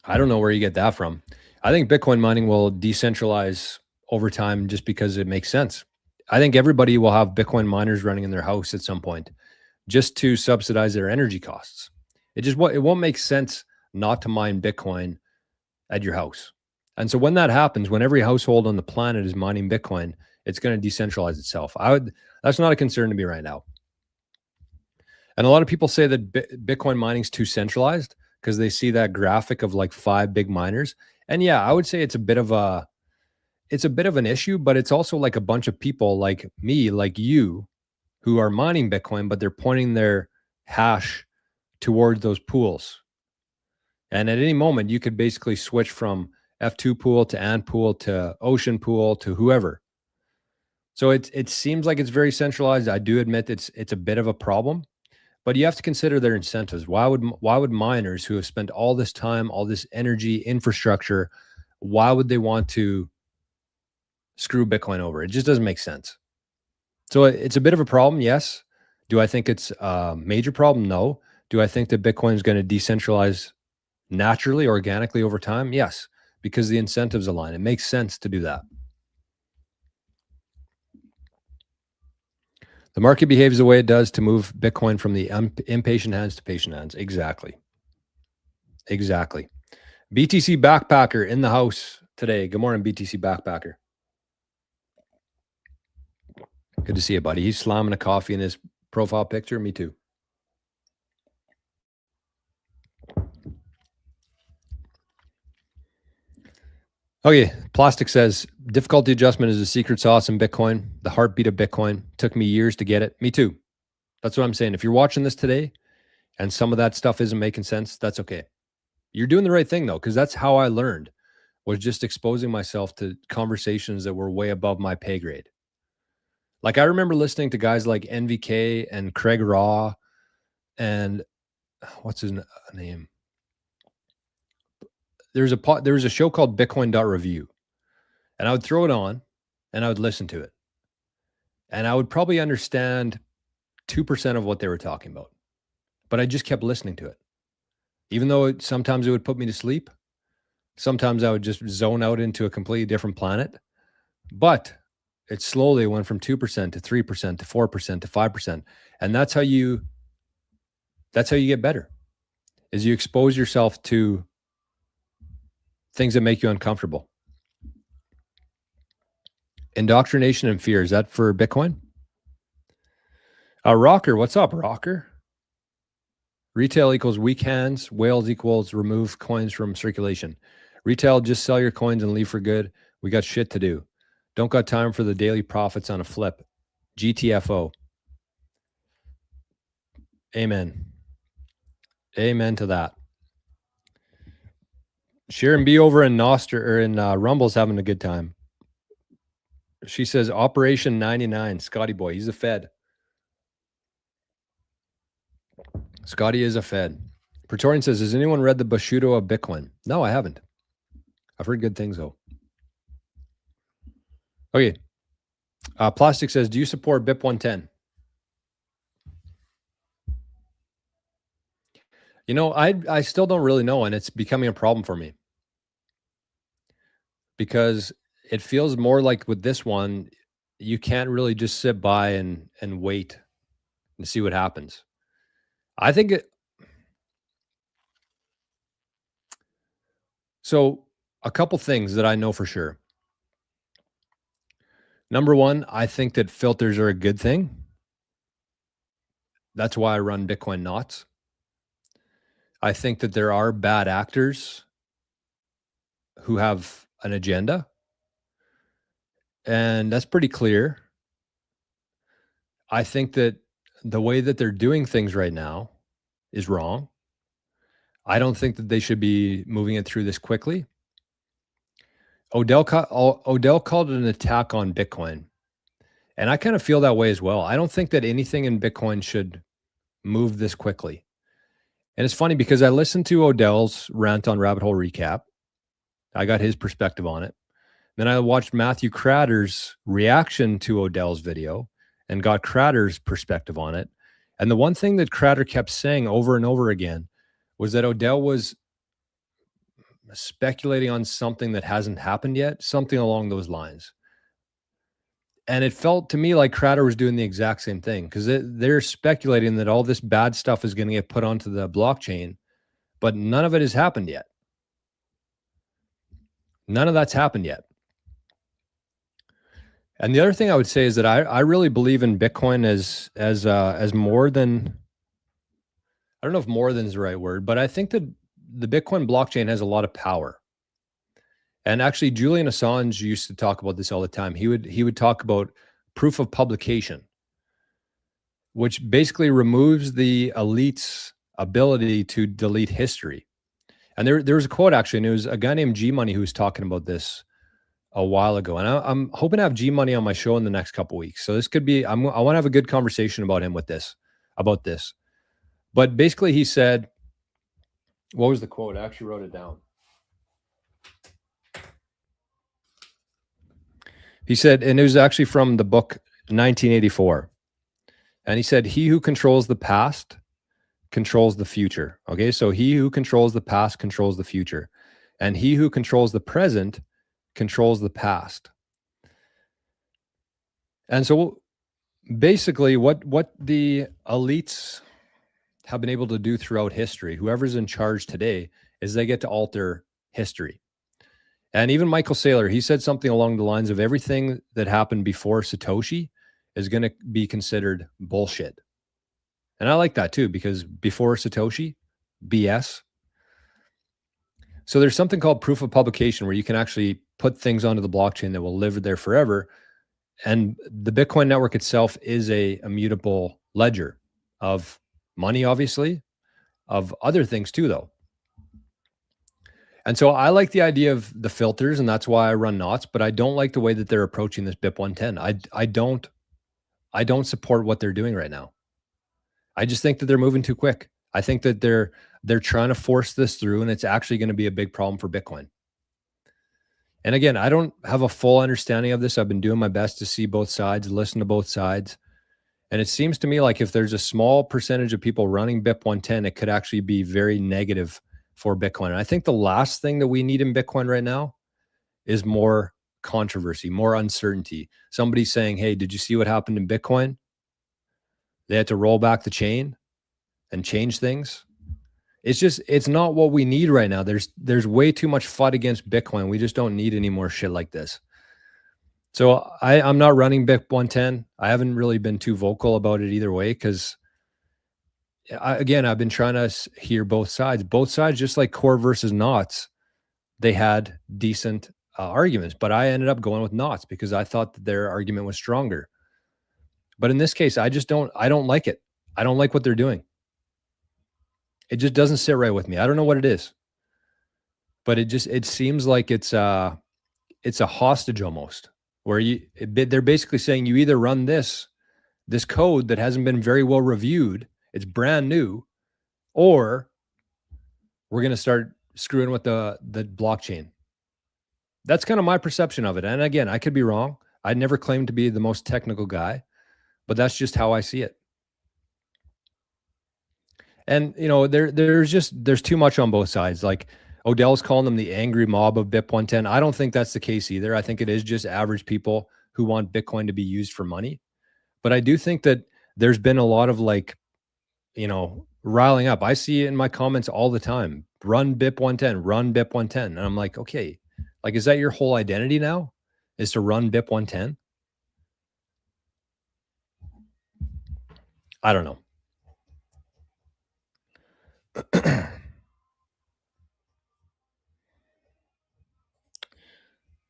I don't know where you get that from. I think Bitcoin mining will decentralize over time just because it makes sense. I think everybody will have Bitcoin miners running in their house at some point just to subsidize their energy costs. It won't make sense not to mine Bitcoin at your house. And so when that happens, when every household on the planet is mining Bitcoin, it's going to decentralize itself. That's not a concern to me right now. And a lot of people say that Bitcoin mining is too centralized because they see that graphic of like 5 big miners. And yeah, I would say it's a bit of an issue, but it's also like a bunch of people like me, like you, who are mining Bitcoin, but they're pointing their hash towards those pools. And at any moment, you could basically switch from F2 pool to Ant pool to Ocean pool to whoever. So it seems like it's very centralized. I do admit it's a bit of a problem, but you have to consider their incentives. Why would miners who have spent all this time, all this energy, infrastructure, why would they want to screw Bitcoin over? It just doesn't make sense. So it's a bit of a problem, yes. Do I think it's a major problem? No. Do I think that Bitcoin is going to decentralize naturally, organically over time? Yes, because the incentives align. It makes sense to do that. The market behaves the way it does to move Bitcoin from the impatient hands to patient hands. Exactly. BTC Backpacker in the house today. Good morning, BTC Backpacker. Good to see you, buddy. He's slamming a coffee in his profile picture. Me too. Okay, Plastic says, difficulty adjustment is a secret sauce in Bitcoin. The heartbeat of Bitcoin. Took me years to get it. Me too. That's what I'm saying. If you're watching this today and some of that stuff isn't making sense, that's okay. You're doing the right thing though, because that's how I learned, was just exposing myself to conversations that were way above my pay grade. Like I remember listening to guys like NVK and Craig Raw and what's his name? There was a show called Bitcoin.review, and I would throw it on and I would listen to it. And I would probably understand 2% of what they were talking about, but I just kept listening to it. Even though sometimes it would put me to sleep, sometimes I would just zone out into a completely different planet. But it slowly went from 2% to 3% to 4% to 5%. And that's how you get better, is you expose yourself to things that make you uncomfortable. Indoctrination and fear. Is that for Bitcoin? Rocker, what's up, Rocker? Retail equals weak hands. Whales equals remove coins from circulation. Retail, just sell your coins and leave for good. We got shit to do. Don't got time for the daily profits on a flip. GTFO. Amen. Amen to that. Sharon B over in Noster or in Rumble's having a good time. She says Operation 99. Scotty boy, he's a Fed. Scotty is a Fed. Praetorian says, has anyone read the Bushido of Bitcoin? No, I haven't. I've heard good things though. Okay. Plastic says, do you support BIP 110? You know, I still don't really know, and it's becoming a problem for me because it feels more like with this one, you can't really just sit by and wait and see what happens. I think so. A couple things that I know for sure. Number one, I think that filters are a good thing. That's why I run Bitcoin Knots. I think that there are bad actors who have an agenda And that's pretty clear. I think that the way that they're doing things right now is wrong. I don't think that they should be moving it through this quickly. Odell called it an attack on Bitcoin. And I kind of feel that way as well. I don't think that anything in Bitcoin should move this quickly. And it's funny because I listened to Odell's rant on Rabbit Hole Recap. I got his perspective on it. Then I watched Matthew Cratter's reaction to Odell's video and got Cratter's perspective on it. And the one thing that Cratter kept saying over and over again was that Odell was speculating on something that hasn't happened yet, something along those lines. And it felt to me like Cratter was doing the exact same thing because they're speculating that all this bad stuff is going to get put onto the blockchain, but none of it has happened yet. None of that's happened yet. And the other thing I would say is that I really believe in Bitcoin as more than, I don't know if more than is the right word, but I think that the Bitcoin blockchain has a lot of power. And actually, Julian Assange used to talk about this all the time. He would talk about proof of publication, which basically removes the elite's ability to delete history. And there was a quote actually, and it was a guy named G Money who was talking about this a while ago. And I'm hoping to have G Money on my show in the next couple of weeks. So this could be, I want to have a good conversation about him about this. But basically, he said, what was the quote? I actually wrote it down. He said, and it was actually from the book 1984. And he said, he who controls the past controls the future. Okay. So he who controls the past controls the future. And he who controls the present controls the past. And so basically what the elites have been able to do throughout history, whoever's in charge today, is they get to alter history. And even Michael Saylor, he said something along the lines of everything that happened before Satoshi is going to be considered bullshit. And I like that too, because before Satoshi, BS. So there's something called proof of publication where you can actually put things onto the blockchain that will live there forever. And the Bitcoin network itself is a immutable ledger of money, obviously, of other things too, though. And so I like the idea of the filters, and that's why I run knots, but I don't like the way that they're approaching this BIP 110. I don't support what they're doing right now. I just think that they're moving too quick. I think that they're trying to force this through, and it's actually going to be a big problem for Bitcoin. And again, I don't have a full understanding of this. I've been doing my best to see both sides, listen to both sides. And it seems to me like if there's a small percentage of people running BIP 110, it could actually be very negative for Bitcoin. And I think the last thing that we need in Bitcoin right now is more controversy, more uncertainty. Somebody saying, hey, did you see what happened in Bitcoin? They had to roll back the chain and change things. It's not what we need right now. There's way too much FUD against Bitcoin. We just don't need any more shit like this. So I'm not running BIP 110. I haven't really been too vocal about it either way because, again, I've been trying to hear both sides. Both sides, just like core versus knots, they had decent arguments. But I ended up going with knots because I thought that their argument was stronger. But in this case, I don't like it. I don't like what they're doing. It just doesn't sit right with me. I don't know what it is. But it seems like it's a hostage almost, where they're basically saying you either run this code that hasn't been very well reviewed, it's brand new, or we're going to start screwing with the blockchain. That's kind of my perception of it. And again, I could be wrong. I never claimed to be the most technical guy, but that's just how I see it. And there's too much on both sides. Like Odell's calling them the angry mob of BIP 110. I don't think that's the case either. I think it is just average people who want Bitcoin to be used for money. But I do think that there's been a lot of riling up. I see it in my comments all the time. Run BIP 110, run BIP 110. And I'm like, okay, like, is that your whole identity now? Is to run BIP 110? I don't know.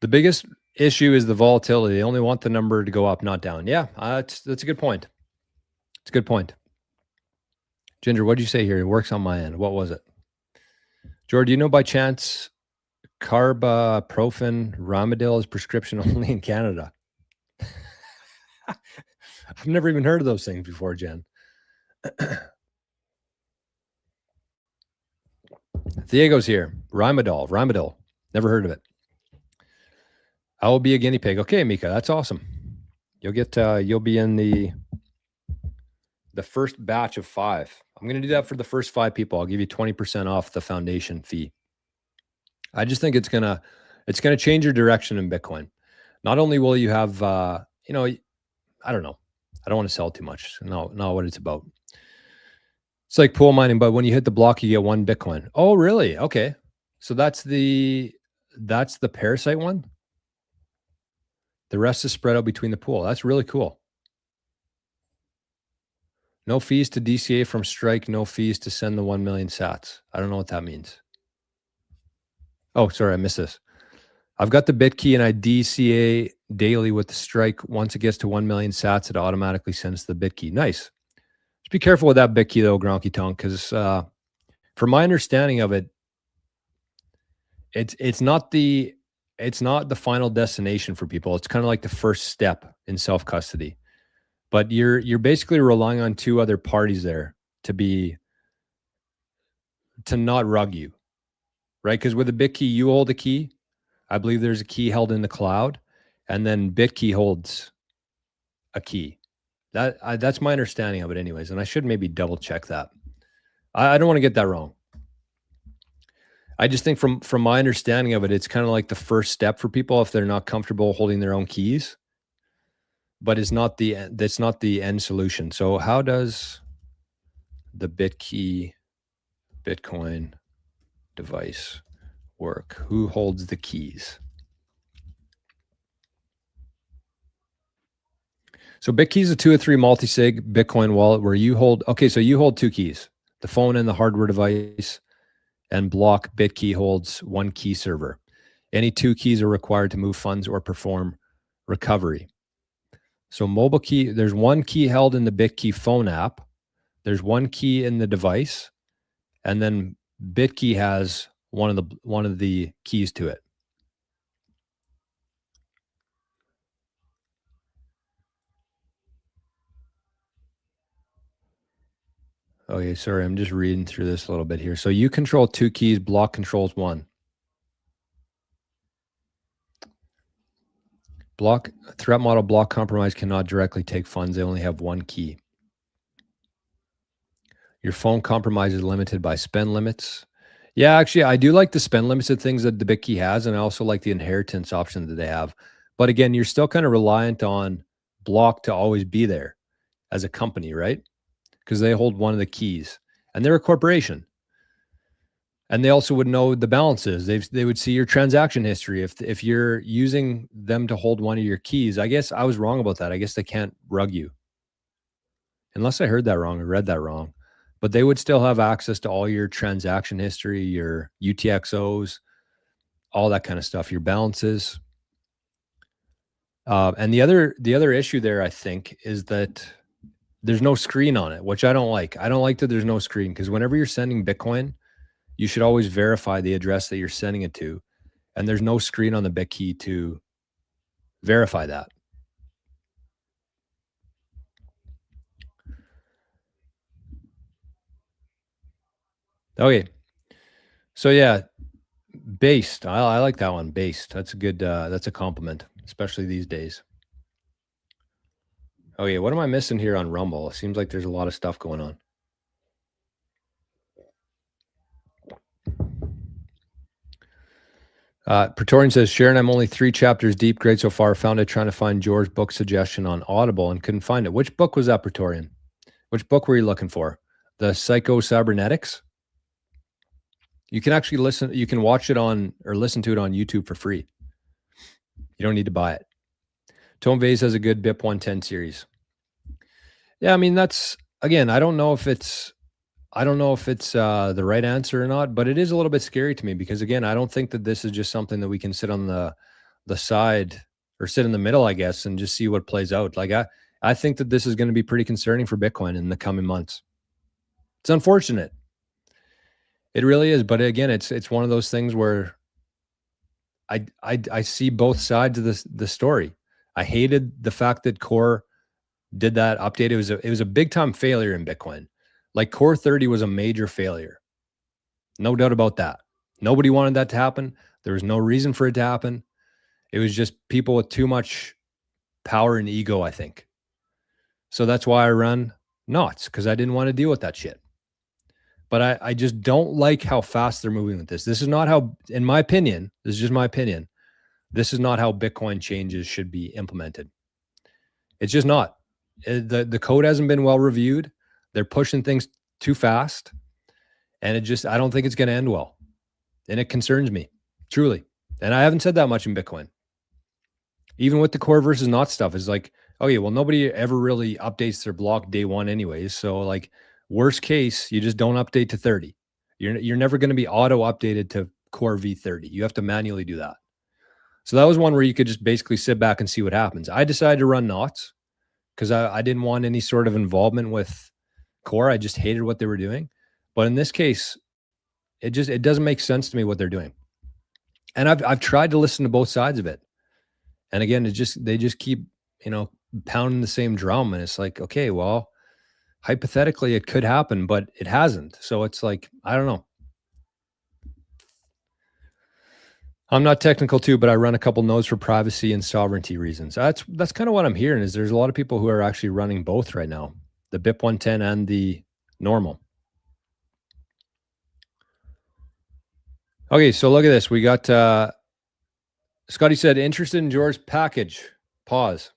The biggest issue is the volatility. They only want the number to go up, not down. Yeah, that's a good point. It's a good point. Ginger, what did you say here? It works on my end. What was it? George, do you know by chance carboprofen Ramadil is prescription only in Canada? I've never even heard of those things before, Jen. Diego's here. Ramadil. Never heard of it. I will be a guinea pig. Okay, Mika, that's awesome. You'll get you'll be in the first batch of 5. I'm going to do that for the first 5 people. I'll give you 20% off the foundation fee. I just think it's going to change your direction in Bitcoin. Not only will you have I don't know. I don't want to sell too much. Not what it's about. It's like pool mining, but when you hit the block, you get 1 Bitcoin. Oh, really? Okay. So that's the parasite one. The rest is spread out between the pool. That's really cool. No fees to DCA from Strike. No fees to send the 1 million sats. I don't know what that means. Oh, sorry, I missed this. I've got the BitKey and I DCA daily with the Strike. Once it gets to 1 million sats, it automatically sends the BitKey. Nice. Just be careful with that BitKey though, Gronky Tonk, because from my understanding of it, it's not the final destination for people. It's kind of like the first step in self-custody. But you're basically relying on 2 other parties there to not rug you, right? Because with a BitKey, you hold a key. I believe there's a key held in the cloud, and then BitKey holds a key. That's my understanding of it, anyways. And I should maybe double check that. I don't want to get that wrong. I just think from my understanding of it, it's kind of like the first step for people if they're not comfortable holding their own keys. But that's not the end solution. So how does the BitKey Bitcoin device work? Who holds the keys? So BitKey is a 2 or 3 multi-sig Bitcoin wallet where you hold 2 keys, the phone and the hardware device, and Block BitKey holds 1 key server. Any 2 keys are required to move funds or perform recovery. So mobile key, there's 1 key held in the BitKey phone app. There's 1 key in the device, and then BitKey has one of the keys to it. Okay, sorry, I'm just reading through this a little bit here. So you control 2 keys, Block controls 1. Block threat model block compromise cannot directly take funds. They only have 1 key. Your phone compromise is limited by spend limits. Yeah, actually, I do like the spend limits of things that the BitKey has, and I also like the inheritance option that they have. But again, you're still kind of reliant on Block to always be there as a company, right? Because they hold one of the keys, and they're a corporation. And they also would know the balances. They would see your transaction history. If you're using them to hold one of your keys, I guess I was wrong about that. I guess they can't rug you. Unless I heard that wrong or read that wrong. But they would still have access to all your transaction history, your UTXOs, all that kind of stuff, your balances. And the other issue there, I think, is that there's no screen on it, which I don't like. I don't like that there's no screen, because whenever you're sending Bitcoin, you should always verify the address that you're sending it to. And there's no screen on the BitKey to verify that. Okay. So yeah, based. I like that one. Based. That's a good, that's a compliment, especially these days. Okay. What am I missing here on Rumble? It seems like there's a lot of stuff going on. Praetorian says, Sharon, I'm only 3 chapters deep. Great so far. Found it trying to find George's book suggestion on Audible and couldn't find it. Which book was that, Praetorian? Which book were you looking for? The Psycho-Cybernetics? You can actually listen. You can watch it on or listen to it on YouTube for free. You don't need to buy it. Tone Vase has a good BIP 110 series. Yeah, I mean, that's, again, I don't know if it's the right answer or not, but it is a little bit scary to me because, again, I don't think that this is just something that we can sit on the side or sit in the middle, I guess, and just see what plays out. Like I think that this is going to be pretty concerning for Bitcoin in the coming months. It's unfortunate. It really is. But again, it's one of those things where I see both sides of the story. I hated the fact that Core did that update. It was a big time failure in Bitcoin. Like Core 30 was a major failure. No doubt about that. Nobody wanted that to happen. There was no reason for it to happen. It was just people with too much power and ego, I think. So that's why I run knots, because I didn't want to deal with that shit. But I just don't like how fast they're moving with this. This is not how, in my opinion, this is just my opinion, this is not how Bitcoin changes should be implemented. It's just not. The code hasn't been well reviewed. They're pushing things too fast. And I don't think it's going to end well. And it concerns me, truly. And I haven't said that much in Bitcoin. Even with the core versus not stuff, is like, okay, well, nobody ever really updates their block day one anyways. So like, worst case, you just don't update to 30. You're never going to be auto updated to core V30. You have to manually do that. So that was one where you could just basically sit back and see what happens. I decided to run knots because I didn't want any sort of involvement with core. I just hated what they were doing. But in this case, it doesn't make sense to me what they're doing. And I've tried to listen to both sides of it. And again, they just keep, pounding the same drum. And it's like, okay, well, hypothetically it could happen, but it hasn't. So it's like, I don't know. I'm not technical too, but I run a couple nodes for privacy and sovereignty reasons. That's kind of what I'm hearing, is there's a lot of people who are actually running both right now, the BIP 110 and the normal. Okay, so look at this. We got Scotty said, interested in George's package. Pause.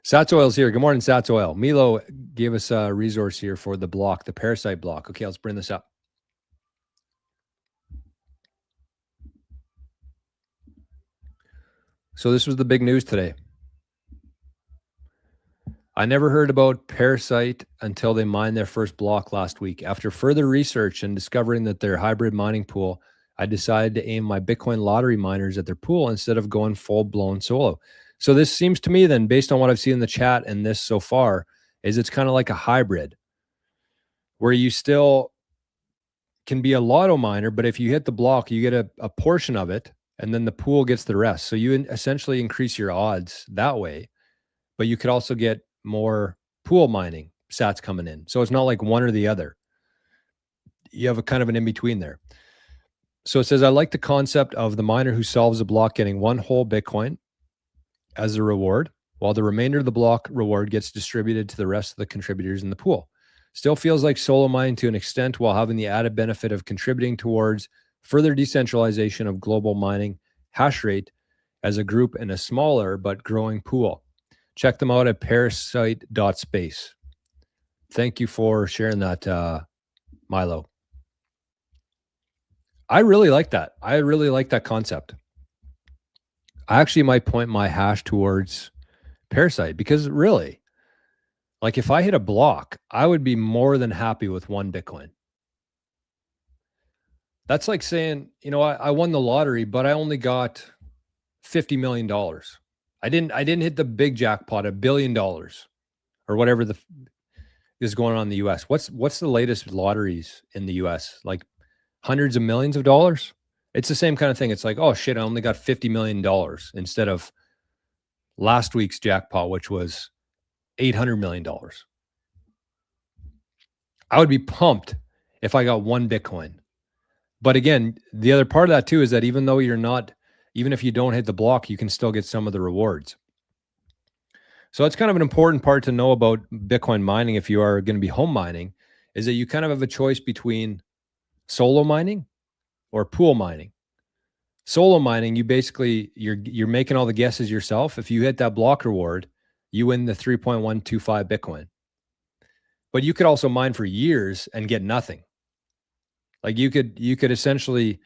Sats Oil's here. Good morning, Sats Oil. Milo gave us a resource here for the block, the parasite block. Okay, let's bring this up. So this was the big news today. I never heard about Parasite until they mined their first block last week. After further research and discovering that their hybrid mining pool, I decided to aim my Bitcoin lottery miners at their pool instead of going full-blown solo. So this seems to me then, based on what I've seen in the chat and this so far, is it's kind of like a hybrid where you still can be a lotto miner, but if you hit the block, you get a portion of it and then the pool gets the rest. So you essentially increase your odds that way, but you could also get more pool mining sats coming in. So it's not like one or the other. You have a kind of an in-between there. So it says, I like the concept of the miner who solves a block getting one whole Bitcoin as a reward, while the remainder of the block reward gets distributed to the rest of the contributors in the pool. Still feels like solo mining to an extent, while having the added benefit of contributing towards further decentralization of global mining hash rate as a group in a smaller but growing pool. Check them out at parasite.space. Thank you for sharing that, Milo. I really like that. I really like that concept. I actually might point my hash towards Parasite because really, like if I hit a block, I would be more than happy with one Bitcoin. That's like saying, I won the lottery, but I only got $50 million. I didn't hit the big jackpot, $1 billion or whatever is going on in the US. What's the latest lotteries in the US? Like hundreds of millions of dollars? It's the same kind of thing. It's like, oh shit, I only got $50 million instead of last week's jackpot, which was $800 million. I would be pumped if I got one Bitcoin. But again, the other part of that too is that even if you don't hit the block, you can still get some of the rewards. So it's kind of an important part to know about Bitcoin mining if you are going to be home mining, is that you kind of have a choice between solo mining or pool mining. Solo mining, you're making all the guesses yourself. If you hit that block reward, you win the 3.125 Bitcoin. But you could also mine for years and get nothing. Like you could essentially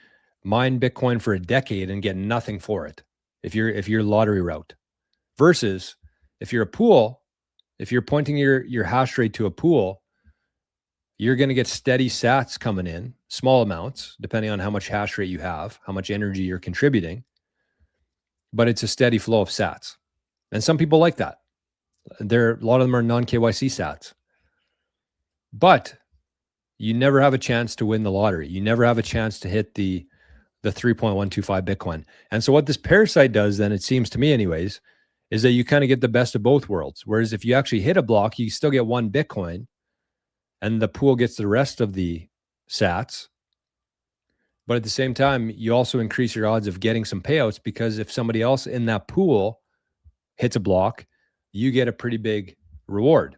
mine Bitcoin for a decade and get nothing for it if you're lottery route. Versus if you're a pool, if you're pointing your hash rate to a pool, you're going to get steady sats coming in, small amounts, depending on how much hash rate you have, how much energy you're contributing. But it's a steady flow of sats. And some people like that. A lot of them are non-KYC sats. But you never have a chance to win the lottery. You never have a chance to hit the 3.125 Bitcoin. And so what this parasite does then, it seems to me anyways, is that you kind of get the best of both worlds. Whereas if you actually hit a block, you still get 1 Bitcoin and the pool gets the rest of the sats. But at the same time, you also increase your odds of getting some payouts, because if somebody else in that pool hits a block, you get a pretty big reward.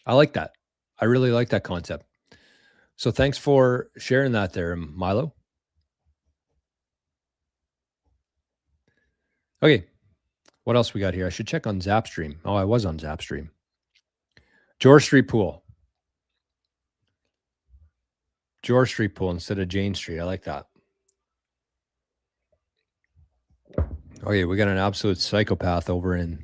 I like that. I really like that concept. So thanks for sharing that there, Milo. Okay. What else we got here? I should check on Zapstream. Oh, I was on Zapstream. George Street Pool. George Street Pool instead of Jane Street. I like that. Okay, we got an absolute psychopath over in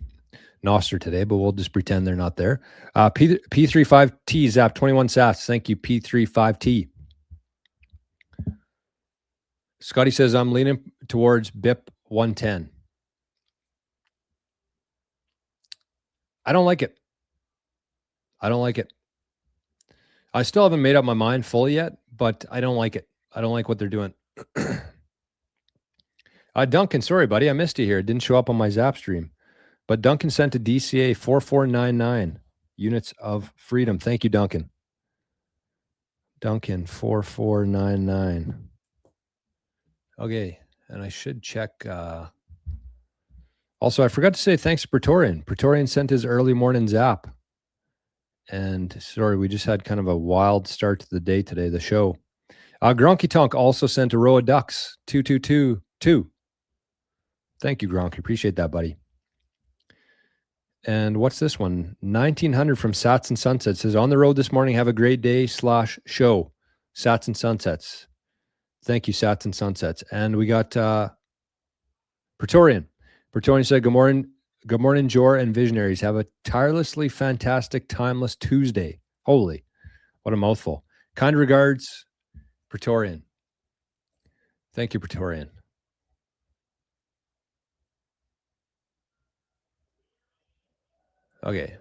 Noster today, but we'll just pretend they're not there. P35T Zap 21 sats. Thank you, P35T. Scotty says, I'm leaning towards BIP 110. I don't like it. I don't like it. I still haven't made up my mind fully yet, but I don't like it. I don't like what they're doing. Duncan, sorry, buddy. I missed you here. It didn't show up on my Zap stream. But Duncan sent a DCA 4499 units of freedom. Thank you, Duncan. Duncan 4499. Okay. And I should check. Also, I forgot to say thanks to Praetorian. Praetorian sent his early morning Zap. And sorry, we just had kind of a wild start to the day today, the show. Gronky Tonk also sent a row of ducks, 2222. Thank you, Gronky. Appreciate that, buddy. And what's this one? 1900 from Sats and Sunsets says, on the road this morning, have a great day / show. Sats and Sunsets. Thank you, Sats and Sunsets. And we got Praetorian. Praetorian said, good morning, Jor and Visionaries. Have a tirelessly fantastic, timeless Tuesday. Holy, what a mouthful. Kind regards, Praetorian. Thank you, Praetorian. Okay.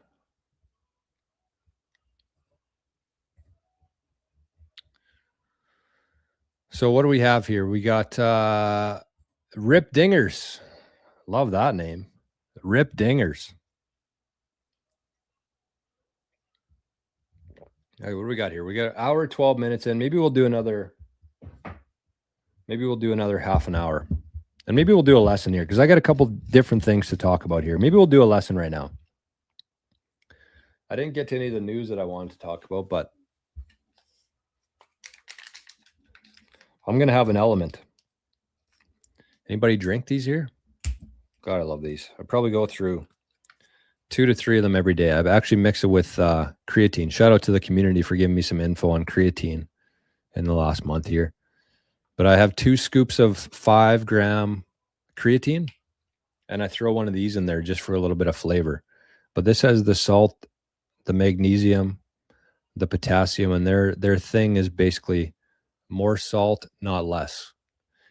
So what do we have here? We got Rip Dingers. Love that name. Rip Dingers. Okay, what do we got here? We got an hour, 12 minutes in. Maybe we'll do another half an hour. And maybe we'll do a lesson here because I got a couple different things to talk about here. Maybe we'll do a lesson right now. I didn't get to any of the news that I wanted to talk about, but I'm going to have an element. Anybody drink these here? God, I love these. I probably go through 2 to 3 of them every day. I've actually mixed it with creatine. Shout out to the community for giving me some info on creatine in the last month here. But I have 2 scoops of 5 gram creatine, and I throw one of these in there just for a little bit of flavor. But this has the salt, the magnesium, the potassium, and their thing is basically more salt, not less.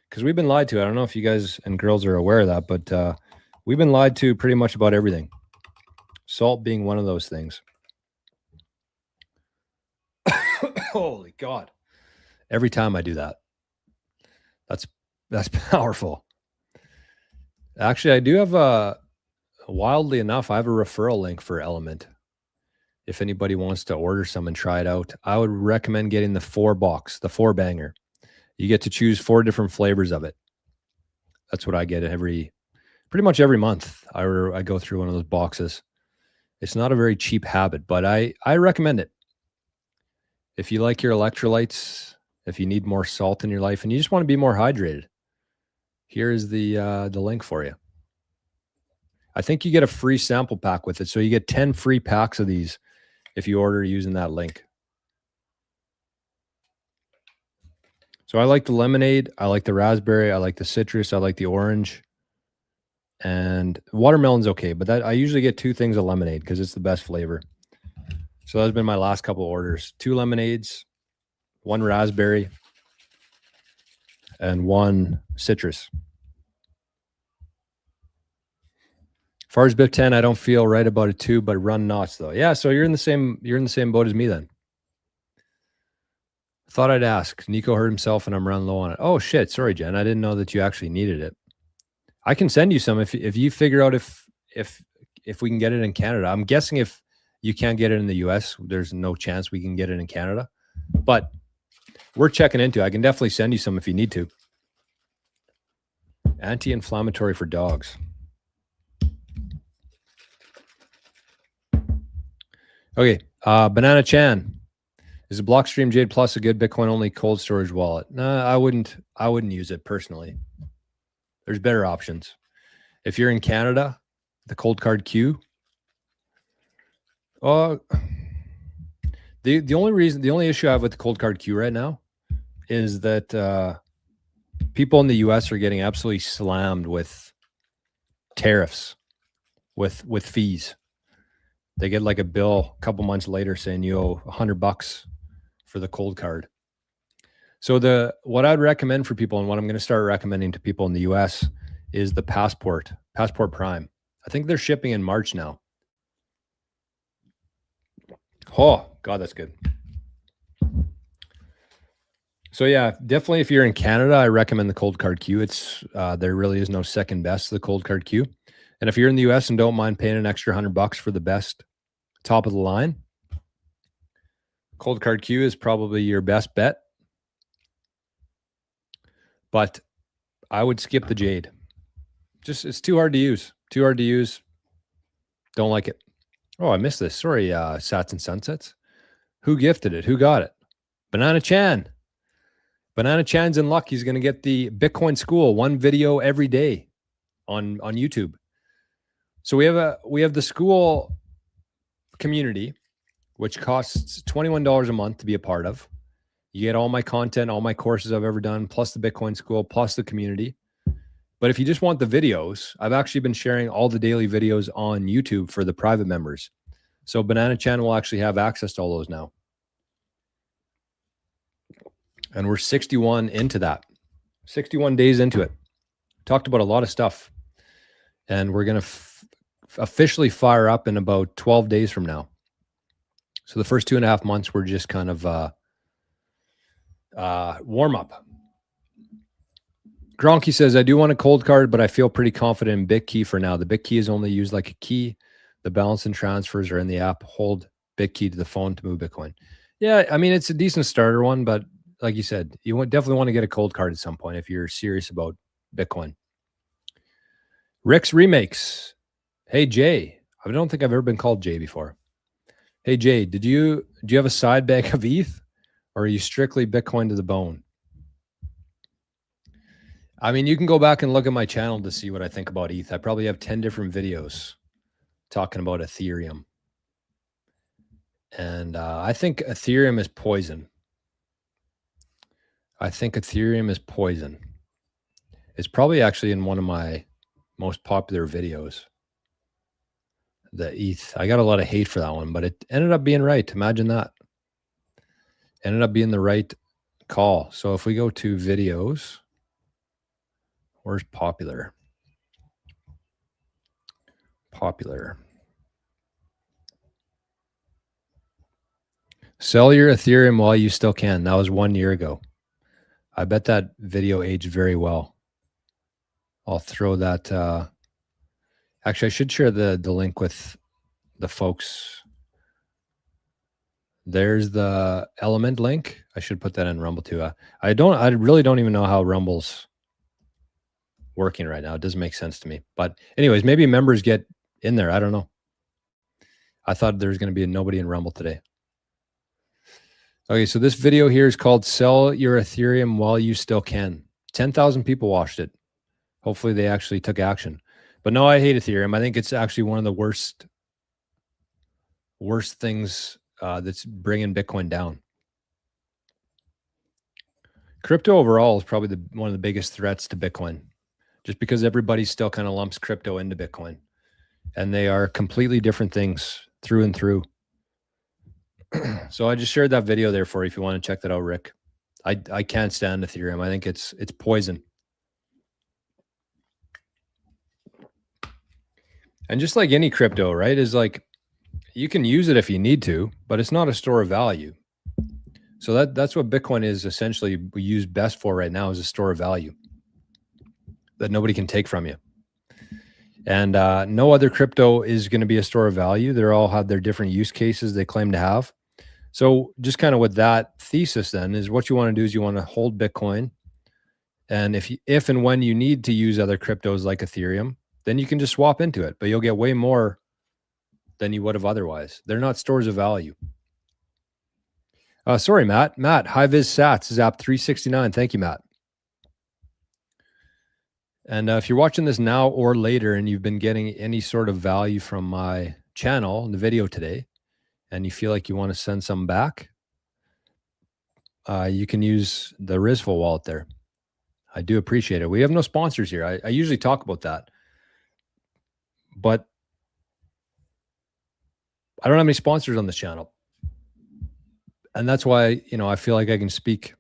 Because we've been lied to. I don't know if you guys and girls are aware of that, but we've been lied to pretty much about everything. Salt being one of those things. Holy God. Every time I do that. That's powerful. Actually, I do have wildly enough, I have a referral link for Element. If anybody wants to order some and try it out, I would recommend getting the 4-box, the 4-banger. You get to choose 4 different flavors of it. That's what I get pretty much every month. I go through one of those boxes. It's not a very cheap habit, but I recommend it. If you like your electrolytes, if you need more salt in your life, and you just want to be more hydrated, here is the link for you. I think you get a free sample pack with it. So you get 10 free packs of these if you order using that link. So I like the lemonade. I like the raspberry. I like the citrus. I like the orange. And watermelon's okay, but I usually get 2 things of lemonade because it's the best flavor. So that's been my last couple of orders. 2 lemonades, 1 raspberry, and 1 citrus. As far as BIP 10, I don't feel right about it too, but run knots though. Yeah, so you're in the same boat as me then. Thought I'd ask. Nico hurt himself and I'm running low on it. Oh shit, sorry Jen. I didn't know that you actually needed it. I can send you some if you figure out if we can get it in Canada. I'm guessing if you can't get it in the US, there's no chance we can get it in Canada. But we're checking into it. I can definitely send you some if you need to. Anti-inflammatory for dogs. Okay, Banana Chan. Is a Blockstream Jade Plus a good Bitcoin only cold storage wallet? No, I wouldn't use it personally. There's better options. If you're in Canada, the Cold Card Q. The only issue I have with the Cold Card Q right now is that people in the US are getting absolutely slammed with tariffs, with fees. They get like a bill a couple months later saying you owe $100 for the cold card. So what I'd recommend for people and what I'm going to start recommending to people in the US is the Passport Prime. I think they're shipping in March now. Oh, God, that's good. So yeah, definitely if you're in Canada, I recommend the Cold Card Q. It's there really is no second best to the Cold Card Q. And if you're in the US and don't mind paying an extra $100 for the best top of the line, Cold Card Q is probably your best bet. But I would skip the Jade. Just it's too hard to use. Too hard to use. Don't like it. Oh, I missed this. Sorry, Sats and Sunsets. Who gifted it? Who got it? Banana Chan. Banana Chan's in luck. He's going to get the Bitcoin School, 1 video every day on YouTube. So we have the school community, which costs $21 a month to be a part of. You get all my content, all my courses I've ever done, plus the Bitcoin School, plus the community. But if you just want the videos, I've actually been sharing all the daily videos on YouTube for the private members. So Banana Chan will actually have access to all those now. And we're 61 into that. 61 days into it. Talked about a lot of stuff. And we're going to officially fire up in about 12 days from now. So the first 2.5 months, we're just kind of warm up. Gronky says, I do want a cold card, but I feel pretty confident in BitKey for now. The BitKey is only used like a key. The balance and transfers are in the app. Hold BitKey to the phone to move Bitcoin. Yeah, I mean, it's a decent starter one, but like you said, you definitely want to get a cold card at some point if you're serious about Bitcoin. Rick's Remakes. Hey, Jay. I don't think I've ever been called Jay before. Hey, Jay, do you have a side bag of ETH, or are you strictly Bitcoin to the bone? I mean, you can go back and look at my channel to see what I think about ETH. I probably have 10 different videos talking about Ethereum. And I think Ethereum is poison. It's probably actually in one of my most popular videos. The ETH. I got a lot of hate for that one, but it ended up being right. Imagine that. Ended up being the right call. So if we go to videos, where's popular? Popular. Sell your Ethereum while you still can. That was 1 year ago. I bet that video aged very well. I'll throw that. Actually, I should share the link with the folks. There's the Element link. I should put that in Rumble too. I really don't even know how Rumble's working right now. It doesn't make sense to me. But anyways, maybe members get in there. I don't know. I thought there was going to be nobody in Rumble today. Okay, so this video here is called Sell Your Ethereum While You Still Can. 10,000 people watched it. Hopefully they actually took action. But no, I hate Ethereum. I think it's actually one of the worst things that's bringing Bitcoin down. Crypto overall is probably one of the biggest threats to Bitcoin, just because everybody still kind of lumps crypto into Bitcoin. And they are completely different things through and through. So I just shared that video there for you if you want to check that out, Rick. I can't stand Ethereum. I think it's poison. And just like any crypto, right, is like you can use it if you need to, but it's not a store of value. So that's what Bitcoin is essentially we use best for right now, is a store of value that nobody can take from you. And no other crypto is going to be a store of value. They all have their different use cases they claim to have. So just kind of with that thesis then is what you want to do is you want to hold Bitcoin. And if and when you need to use other cryptos like Ethereum, then you can just swap into it, but you'll get way more than you would have otherwise. They're not stores of value. Sorry, Matt. Matt, High-Vis Sats is app 369. Thank you, Matt. And if you're watching this now or later and you've been getting any sort of value from my channel in the video today, and you feel like you want to send some back, you can use the Rizful wallet there. I do appreciate it. We have no sponsors here. I usually talk about that, but I don't have any sponsors on this channel. And that's why, I feel like I can speak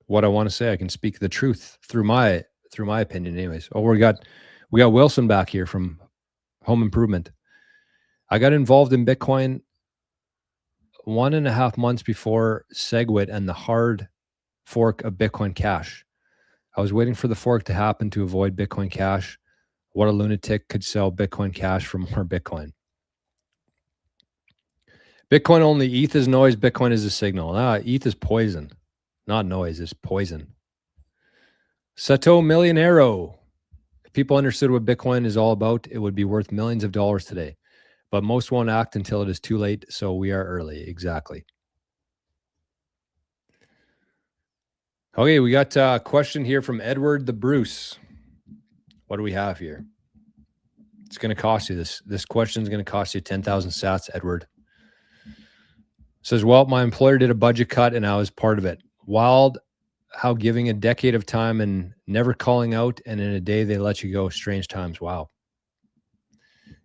what I want to say. I can speak the truth through my opinion anyways. Oh, we got Wilson back here from Home Improvement. I got involved in Bitcoin 1.5 months before SegWit and the hard fork of Bitcoin Cash. I was waiting for the fork to happen to avoid Bitcoin Cash. What a lunatic could sell Bitcoin Cash for more Bitcoin. Bitcoin only. ETH is noise. Bitcoin is a signal. ETH is poison. Not noise. It's poison. Sato Millionero. If people understood what Bitcoin is all about, it would be worth millions of dollars today. But most won't act until it is too late, so we are early. Exactly. Okay, we got a question here from Edward the Bruce. What do we have here? It's going to cost you this question is going to cost you 10,000 sats, Edward. Says, well, my employer did a budget cut and I was part of it. Wild how giving a decade of time and never calling out, and in a day they let you go. Strange times. Wow.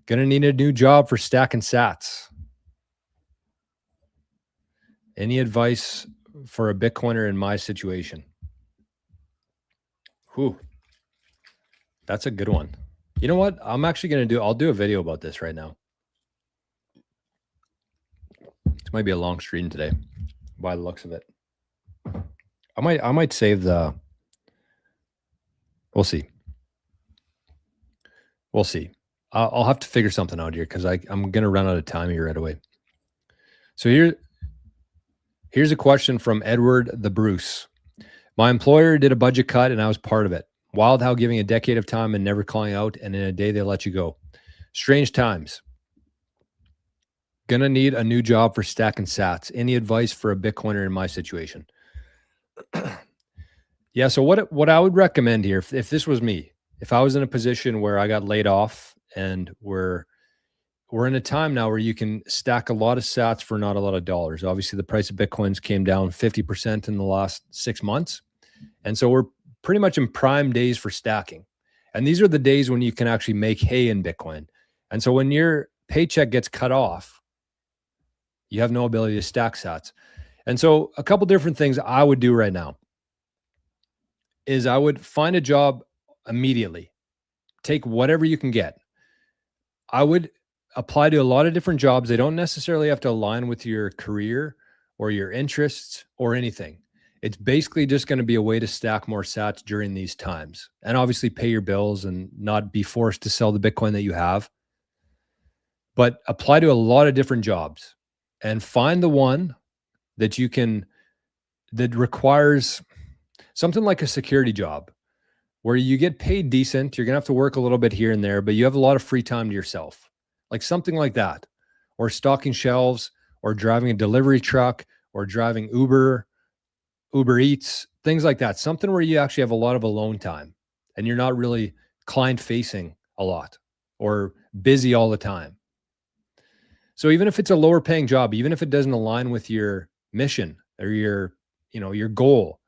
Gonna need a new job for stacking sats. Any advice for a Bitcoiner in my situation? Whew. That's a good one. You know what? I'm actually I'll do a video about this right now. This might be a long stream today by the looks of it. I might save the, we'll see. We'll see. I'll have to figure something out here because I'm going to run out of time here right away. So here's a question from Edward the Bruce. My employer did a budget cut and I was part of it. Wild how giving a decade of time and never calling out, and in a day they let you go. Strange times. Gonna need a new job for stacking sats. Any advice for a Bitcoiner in my situation? Yeah, so what I would recommend here, if this was me, if I was in a position where I got laid off and we're in a time now where you can stack a lot of sats for not a lot of dollars. Obviously, the price of Bitcoins came down 50% in the last 6 months. And so we're pretty much in prime days for stacking. And these are the days when you can actually make hay in Bitcoin. And so when your paycheck gets cut off, you have no ability to stack sats. And so a couple different things I would do right now is I would find a job immediately. Take whatever you can get. I would apply to a lot of different jobs. They don't necessarily have to align with your career or your interests or anything. It's basically just going to be a way to stack more sats during these times and obviously pay your bills and not be forced to sell the Bitcoin that you have. But apply to a lot of different jobs and find the one that that requires something like a security job where you get paid decent. You're going to have to work a little bit here and there, but you have a lot of free time to yourself, like something like that, or stocking shelves, or driving a delivery truck, or driving Uber Eats, things like that. Something where you actually have a lot of alone time and you're not really client facing a lot or busy all the time. So even if it's a lower paying job, even if it doesn't align with your mission or your goal,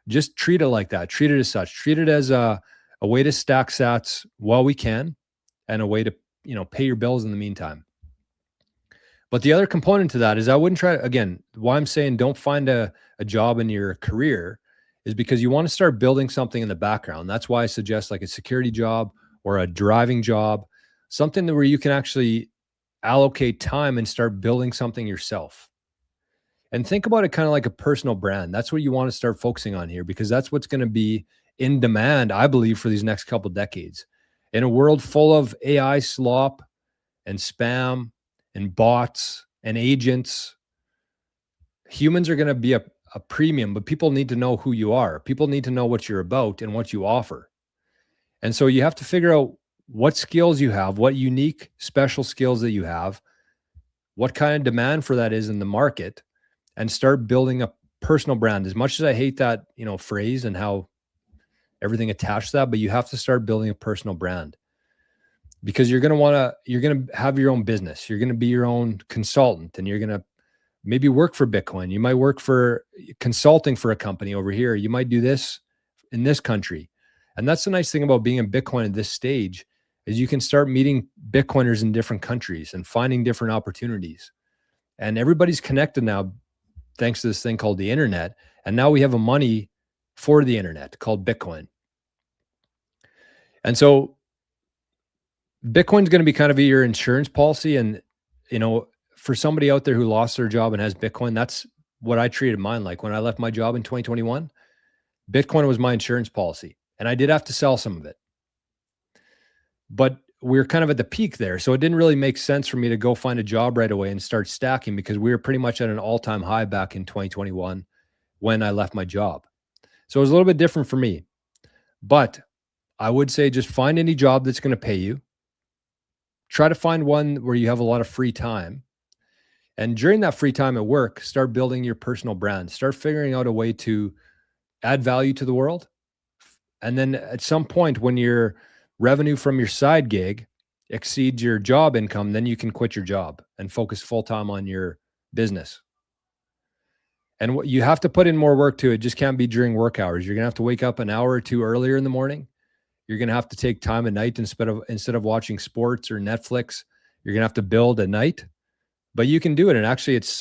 just treat it like that. Treat it as such. Treat it as a way to stack sats while we can and a way to, pay your bills in the meantime. But the other component to that is I wouldn't try, again, why I'm saying don't find a job in your career is because you want to start building something in the background. That's why I suggest like a security job or a driving job, something where you can actually allocate time and start building something yourself. And think about it kind of like a personal brand. That's what you want to start focusing on here, because that's what's going to be in demand, I believe, for these next couple decades. In a world full of AI slop and spam and bots and agents, humans are going to be a premium, but people need to know who you are. People need to know what you're about and what you offer. And so you have to figure out what skills you have, what unique, special skills that you have, what kind of demand for that is in the market, and start building a personal brand. As much as I hate that, phrase and how everything attached to that, but you have to start building a personal brand, because you're going to have your own business. You're going to be your own consultant, and you're going to maybe work for Bitcoin. You might work for consulting for a company over here. You might do this in this country. And that's the nice thing about being in Bitcoin at this stage, is you can start meeting Bitcoiners in different countries and finding different opportunities. And everybody's connected now, thanks to this thing called the internet. And now we have a money for the internet called Bitcoin. And so Bitcoin's going to be kind of your insurance policy. And, for somebody out there who lost their job and has Bitcoin, that's what I treated mine like. When I left my job in 2021, Bitcoin was my insurance policy. And I did have to sell some of it. But we were kind of at the peak there. So it didn't really make sense for me to go find a job right away and start stacking, because we were pretty much at an all-time high back in 2021 when I left my job. So it was a little bit different for me. But I would say just find any job that's going to pay you. Try to find one where you have a lot of free time. And during that free time at work, start building your personal brand. Start figuring out a way to add value to the world. And then at some point, when your revenue from your side gig exceeds your job income, then you can quit your job and focus full-time on your business. And what you have to put in more work to it. Just can't be during work hours. You're going to have to wake up an hour or two earlier in the morning. You're going to have to take time at night instead of watching sports or Netflix. You're going to have to build at night. But you can do it. And actually, it's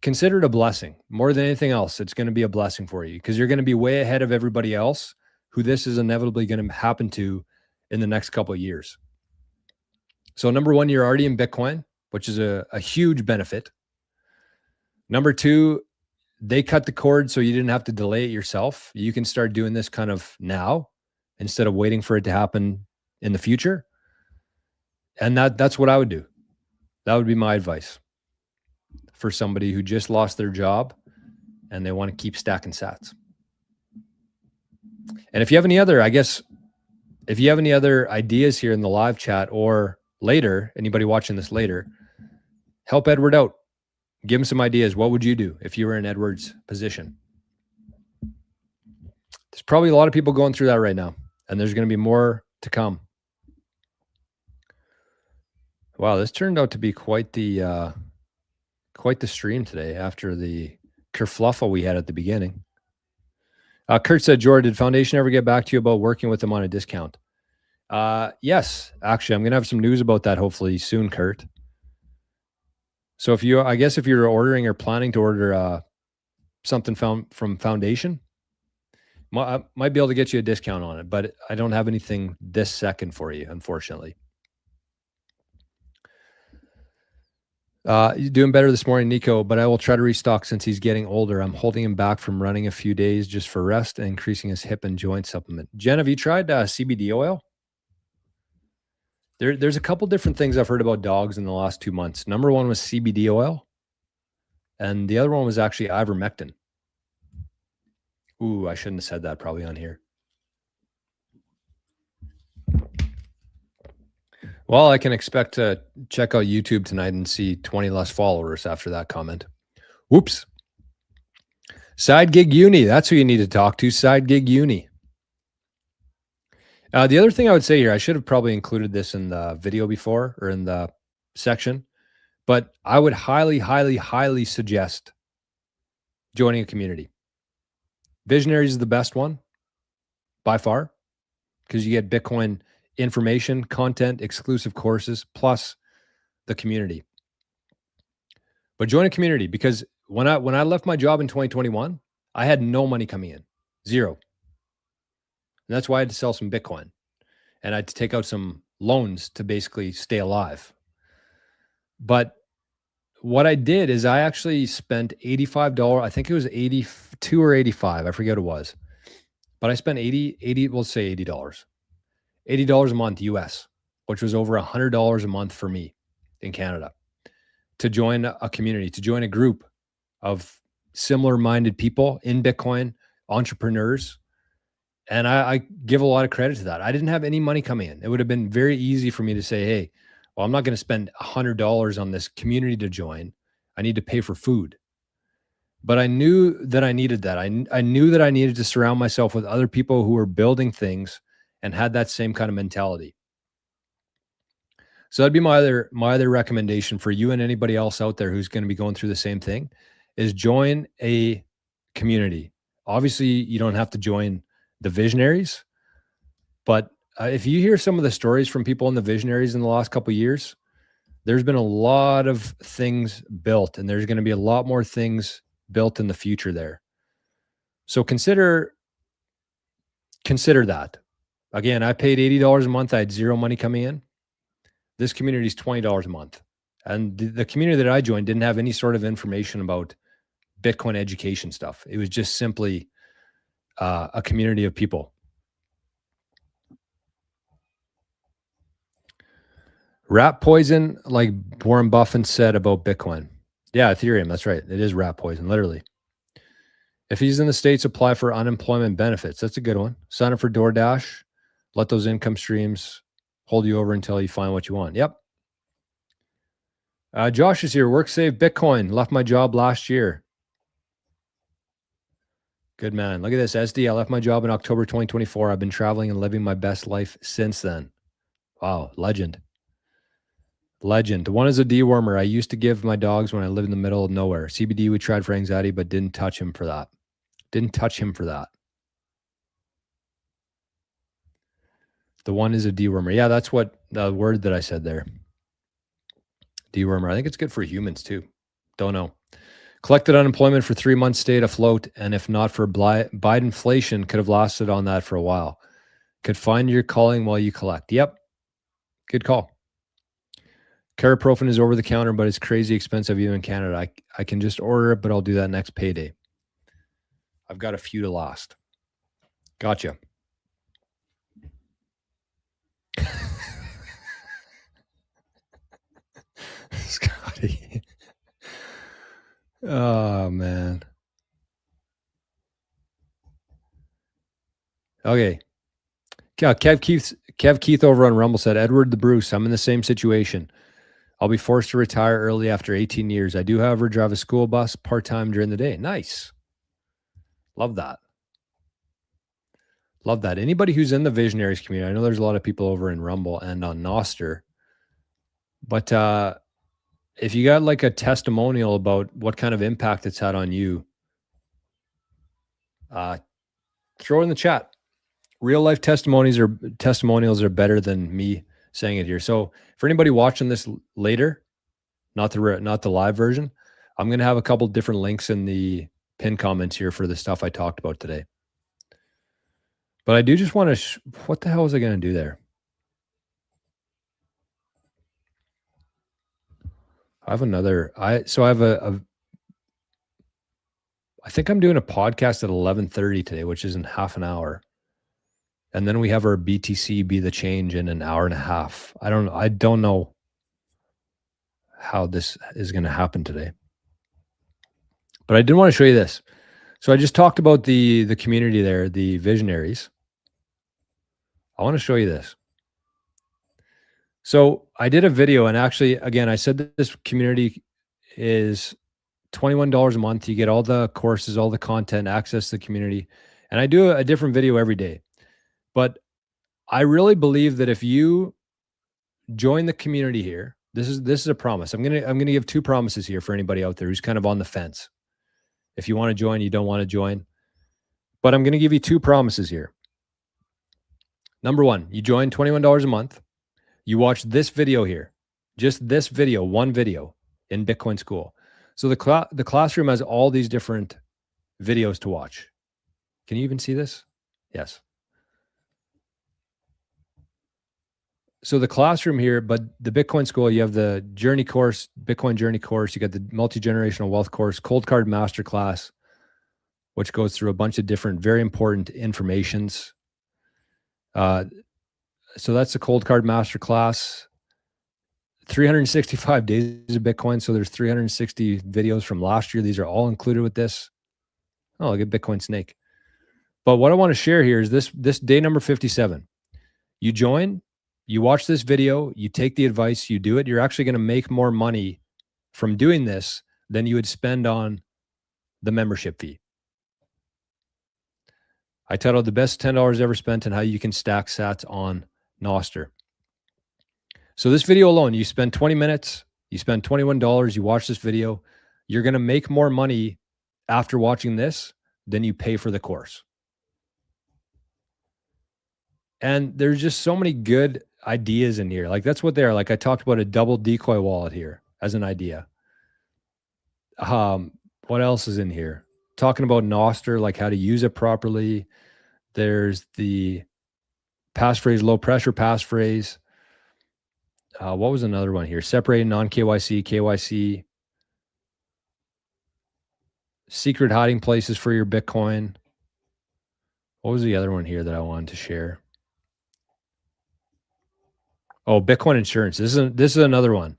consider it a blessing. More than anything else, it's going to be a blessing for you, because you're going to be way ahead of everybody else who this is inevitably going to happen to in the next couple of years. So number one, you're already in Bitcoin, which is a huge benefit. Number two, they cut the cord so you didn't have to delay it yourself. You can start doing this kind of now instead of waiting for it to happen in the future. And that's what I would do. That would be my advice for somebody who just lost their job and they want to keep stacking sats. And if you have any other, ideas here in the live chat or later, anybody watching this later, help Edward out. Give him some ideas. What would you do if you were in Edward's position? There's probably a lot of people going through that right now, and there's going to be more to come. Wow, this turned out to be quite the stream today after the kerfluffle we had at the beginning. Kurt said, Jordan, did Foundation ever get back to you about working with them on a discount? Yes, actually, I'm going to have some news about that hopefully soon, Kurt. So if you're ordering or planning to order something from Foundation, I might be able to get you a discount on it, but I don't have anything this second for you, unfortunately. You're doing better this morning, Nico, but I will try to restock since he's getting older. I'm holding him back from running a few days just for rest and increasing his hip and joint supplement. Jen, have you tried CBD oil? There's a couple different things I've heard about dogs in the last 2 months. Number one was CBD oil, and the other one was actually ivermectin. Ooh, I shouldn't have said that probably on here. Well, I can expect to check out YouTube tonight and see 20 less followers after that comment. Whoops. Side Gig Uni. That's who you need to talk to. Side Gig Uni. The other thing I would say here, I should have probably included this in the video before or in the section, but I would highly, highly, highly suggest joining a community. Visionaries is the best one by far, because you get Bitcoin information, content, exclusive courses, plus the community. But join a community, because when I left my job in 2021, I had no money coming in, zero. And that's why I had to sell some Bitcoin, and I had to take out some loans to basically stay alive. But what I did is I actually spent $85. I think it was 82 or 85. I forget what it was. But I spent 80, we'll say $80. $80 a month US, which was over $100 a month for me in Canada, to join a community, to join a group of similar minded people in Bitcoin, entrepreneurs. And I give a lot of credit to that. I didn't have any money coming in. It would have been very easy for me to say, hey, well, I'm not going to spend $100 on this community to join. I need to pay for food. But I knew that I needed that. I knew that I needed to surround myself with other people who were building things and had that same kind of mentality. So that'd be my other recommendation for you and anybody else out there who's going to be going through the same thing, is join a community. Obviously, you don't have to join the visionaries, but if you hear some of the stories from people in the visionaries in the last couple of years, there's been a lot of things built, and there's going to be a lot more things built in the future there. So consider that. Again, I paid $80 a month. I had zero money coming in. This community is $20 a month. And the community that I joined didn't have any sort of information about Bitcoin education stuff. It was just simply a community of people. Rat poison, like Warren Buffett said about Bitcoin. Yeah, Ethereum. That's right. It is rat poison, literally. If he's in the States, apply for unemployment benefits. That's a good one. Sign up for DoorDash. Let those income streams hold you over until you find what you want. Yep. Josh is here. Work save Bitcoin. Left my job last year. Good man. Look at this. SD. I left my job in October 2024. I've been traveling and living my best life since then. Wow. Legend. Legend. One is a dewormer I used to give my dogs when I lived in the middle of nowhere. CBD we tried for anxiety, but didn't touch him for that. Didn't touch him for that. The one is a dewormer. Yeah, that's what the word that I said there. Dewormer. I think it's good for humans too. Don't know. Collected unemployment for 3 months, stayed afloat, and if not for Bidenflation, could have lasted on that for a while. Could find your calling while you collect. Yep. Good call. Caraprofen is over the counter, but it's crazy expensive even in Canada. I can just order it, but I'll do that next payday. I've got a few to last. Gotcha. Scotty. Oh, man. Okay. Kev Keith over on Rumble said, Edward the Bruce, I'm in the same situation. I'll be forced to retire early after 18 years. I do, however, drive a school bus part-time during the day. Nice. Love that. Love that. Anybody who's in the Visionaries community, I know there's a lot of people over in Rumble and on Noster, but if you got like a testimonial about what kind of impact it's had on you, throw it in the chat. Real life testimonials are better than me saying it here. So for anybody watching this later, not the live version, I'm going to have a couple different links in the pinned comments here for the stuff I talked about today. But I do just want to, what the hell was I going to do there? I have another, I think I'm doing a podcast at 11:30 today, which is in half an hour. And then we have our BTC Be the Change in an hour and a half. I don't know how this is going to happen today. But I did want to show you this. So I just talked about the community there, the Visionaries. I want to show you this. So I did a video, and actually, again, I said that this community is $21 a month. You get all the courses, all the content, access to the community. And I do a different video every day. But I really believe that if you join the community here, this is a promise. I'm gonna give two promises here for anybody out there who's kind of on the fence. If you want to join, you don't want to join. But I'm going to give you two promises here. Number one, you join $21 a month. You watch this video here, just this video, one video in Bitcoin School. So the classroom has all these different videos to watch. Can you even see this? Yes. So the classroom here, but the Bitcoin School, you have the journey course, Bitcoin journey course, you got the multi-generational wealth course, cold card masterclass, which goes through a bunch of different, very important informations. So that's the cold card masterclass. 365 days of Bitcoin. So there's 360 videos from last year. These are all included with this. Oh, look at Bitcoin Snake. But what I want to share here is this day number 57. You join, you watch this video, you take the advice, you do it. You're actually going to make more money from doing this than you would spend on the membership fee. I titled The Best $10 Ever Spent and How You Can Stack Sats on Nostr. So this video alone, you spend 20 minutes, you spend $21, you watch this video, you're going to make more money after watching this than you pay for the course. And there's just so many good ideas in here. Like that's what they are. Like I talked about a double decoy wallet here as an idea. What else is in here? Talking about Nostr, like how to use it properly. There's the passphrase, low pressure passphrase. What was another one here? Separating non-KYC, KYC. Secret hiding places for your Bitcoin. What was the other one here that I wanted to share? Oh, Bitcoin insurance. This is another one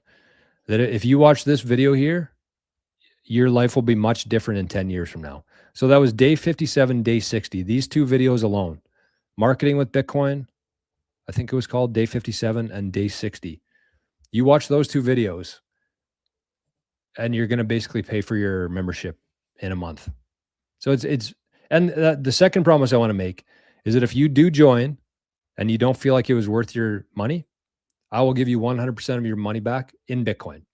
that if you watch this video here, your life will be much different in 10 years from now. So that was day 57, day 60. These two videos alone. Marketing with Bitcoin, I think it was called day 57 and day 60. You watch those two videos and you're going to basically pay for your membership in a month. So the second promise I want to make is that if you do join and you don't feel like it was worth your money, I will give you 100% of your money back in Bitcoin.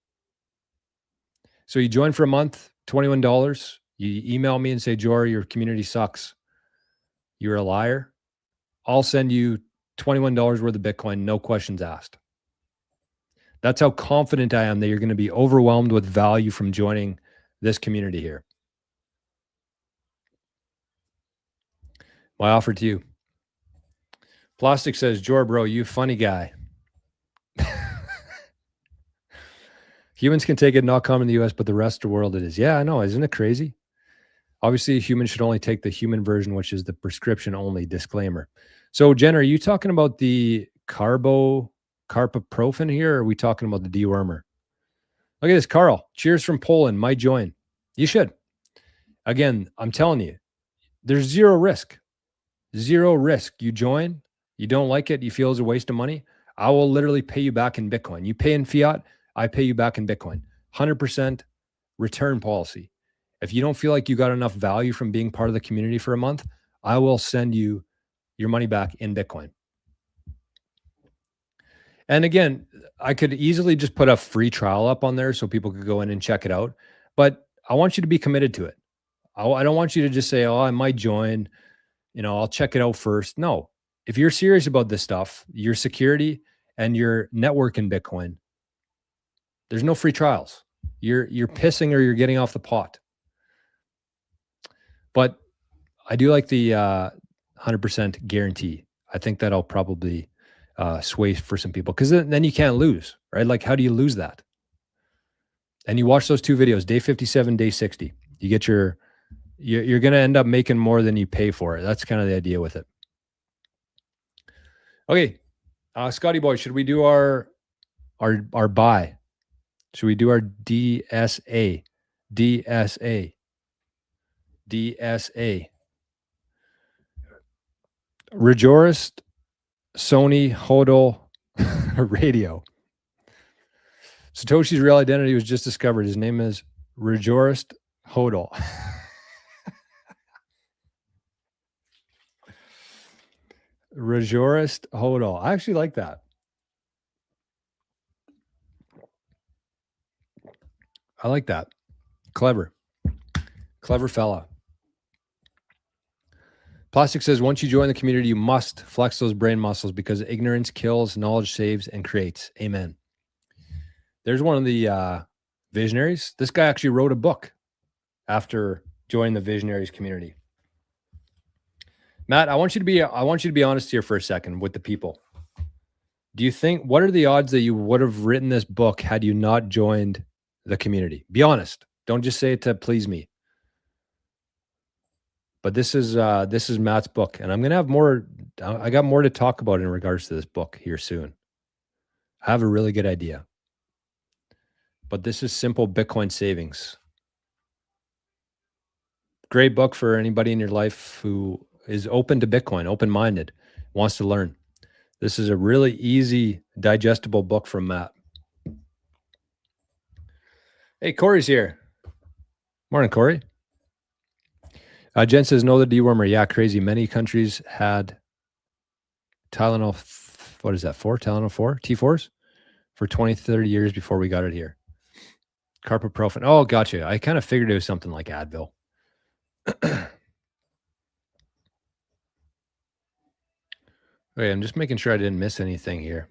So you join for a month, $21. You email me and say, Jory, your community sucks. You're a liar. I'll send you $21 worth of Bitcoin, no questions asked. That's how confident I am that you're going to be overwhelmed with value from joining this community here. My offer to you. Plastic says, Jor, bro, you funny guy. Humans can take it, not come in the US, but the rest of the world it is. Yeah, I know. Isn't it crazy? Obviously, humans should only take the human version, which is the prescription only disclaimer. So, Jen, are you talking about the carboprofen here, or are we talking about the dewormer? Look at this, Carl. Cheers from Poland. Might join. You should. Again, I'm telling you, there's zero risk. Zero risk. You join, you don't like it, you feel it's a waste of money. I will literally pay you back in Bitcoin. You pay in fiat, I pay you back in Bitcoin. 100% return policy. If you don't feel like you got enough value from being part of the community for a month, I will send you your money back in Bitcoin. And again, I could easily just put a free trial up on there so people could go in and check it out. But I want you to be committed to it. I don't want you to just say, oh, I might join, I'll check it out first. No, if you're serious about this stuff, your security and your network in Bitcoin, there's no free trials. You're pissing or you're getting off the pot. But I do like the 100% guarantee. I think that'll probably sway for some people because then you can't lose, right? Like, how do you lose that? And you watch those two videos, day 57, day 60. You get you're going to end up making more than you pay for it. That's kind of the idea with it. Okay, Scotty boy, should we do our buy? Should we do our DSA? DSA. Rejorist Sony Hodl Radio. Satoshi's real identity was just discovered. His name is Rejorist Hodl. Rejorist Hodl. I actually like that. I like that. Clever fella. Plastic says, once you join the community, you must flex those brain muscles because ignorance kills, knowledge saves, and creates. Amen. There's one of the visionaries. This guy actually wrote a book after joining the visionaries community. Matt, I want you to be honest here for a second with the people. Do you think, what are the odds that you would have written this book had you not joined the community? Be honest. Don't just say it to please me. But this is Matt's book, and I'm going to have more. I got more to talk about in regards to this book here soon. I have a really good idea. But this is Simple Bitcoin Savings. Great book for anybody in your life who is open to Bitcoin, open-minded, wants to learn. This is a really easy, digestible book from Matt. Hey, Corey's here. Morning, Corey. Jen says, no, the dewormer. Yeah, crazy. Many countries had Tylenol, what is that, Tylenol 4? T4s? For 20, 30 years before we got it here. Carprofen. Oh, gotcha. I kind of figured it was something like Advil. Okay, I'm just making sure I didn't miss anything here.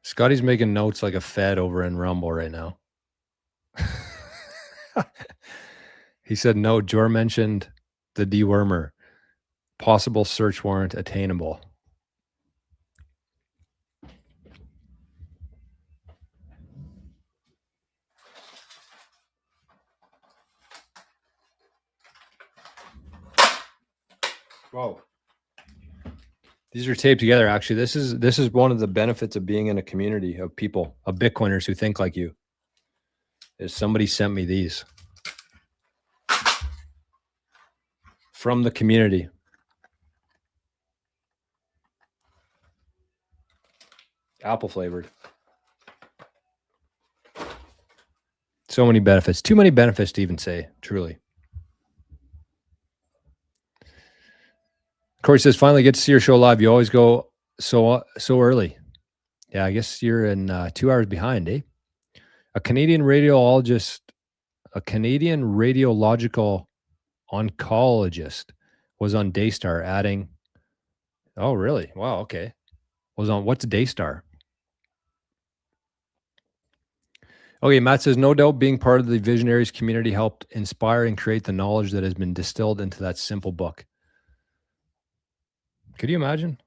Scotty's making notes like a Fed over in Rumble right now. He said, no, Jor mentioned the dewormer. Possible search warrant attainable. Whoa. These are taped together, actually. This is one of the benefits of being in a community of people, of Bitcoiners who think like you. Is somebody sent me these from the community. Apple flavored. So many benefits. Too many benefits to even say, truly. Corey says, finally get to see your show live. You always go so early. Yeah, I guess you're in 2 hours behind, eh? A Canadian radiological oncologist was on Daystar adding. Oh, really? Wow, okay. Was on, what's Daystar? Okay, Matt says, no doubt being part of the Visionaries community helped inspire and create the knowledge that has been distilled into that simple book. Could you imagine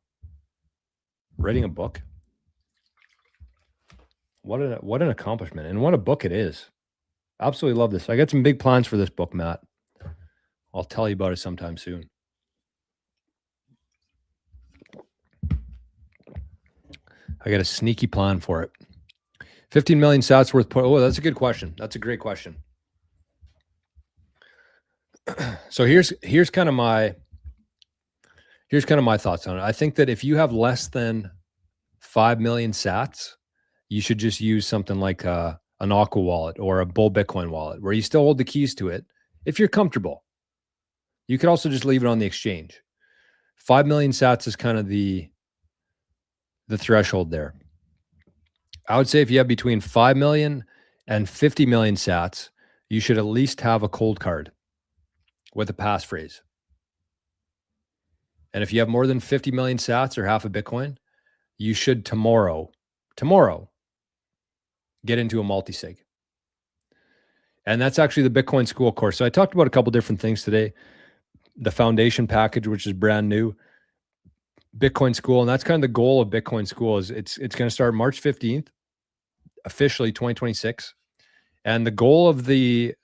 writing a book? What an accomplishment, and what a book it is. Absolutely love this. I got some big plans for this book, Matt. I'll tell you about it sometime soon. I got a sneaky plan for it. 15 million sats worth. Oh, that's a good question. That's a great question. So here's kind of my thoughts on it. I think that if you have less than 5 million sats, you should just use something like an Aqua wallet or a Bull Bitcoin wallet where you still hold the keys to it if you're comfortable. You could also just leave it on the exchange. 5 million sats is kind of the threshold there. I would say if you have between 5 million and 50 million sats, you should at least have a cold card with a passphrase. And if you have more than 50 million sats or half a Bitcoin, you should tomorrow get into a multi-sig. And that's actually the Bitcoin School course. So I talked about a couple different things today. The foundation package, which is brand new, Bitcoin School, and that's kind of the goal of Bitcoin School. Is it's going to start March 15th, officially 2026. And the goal of the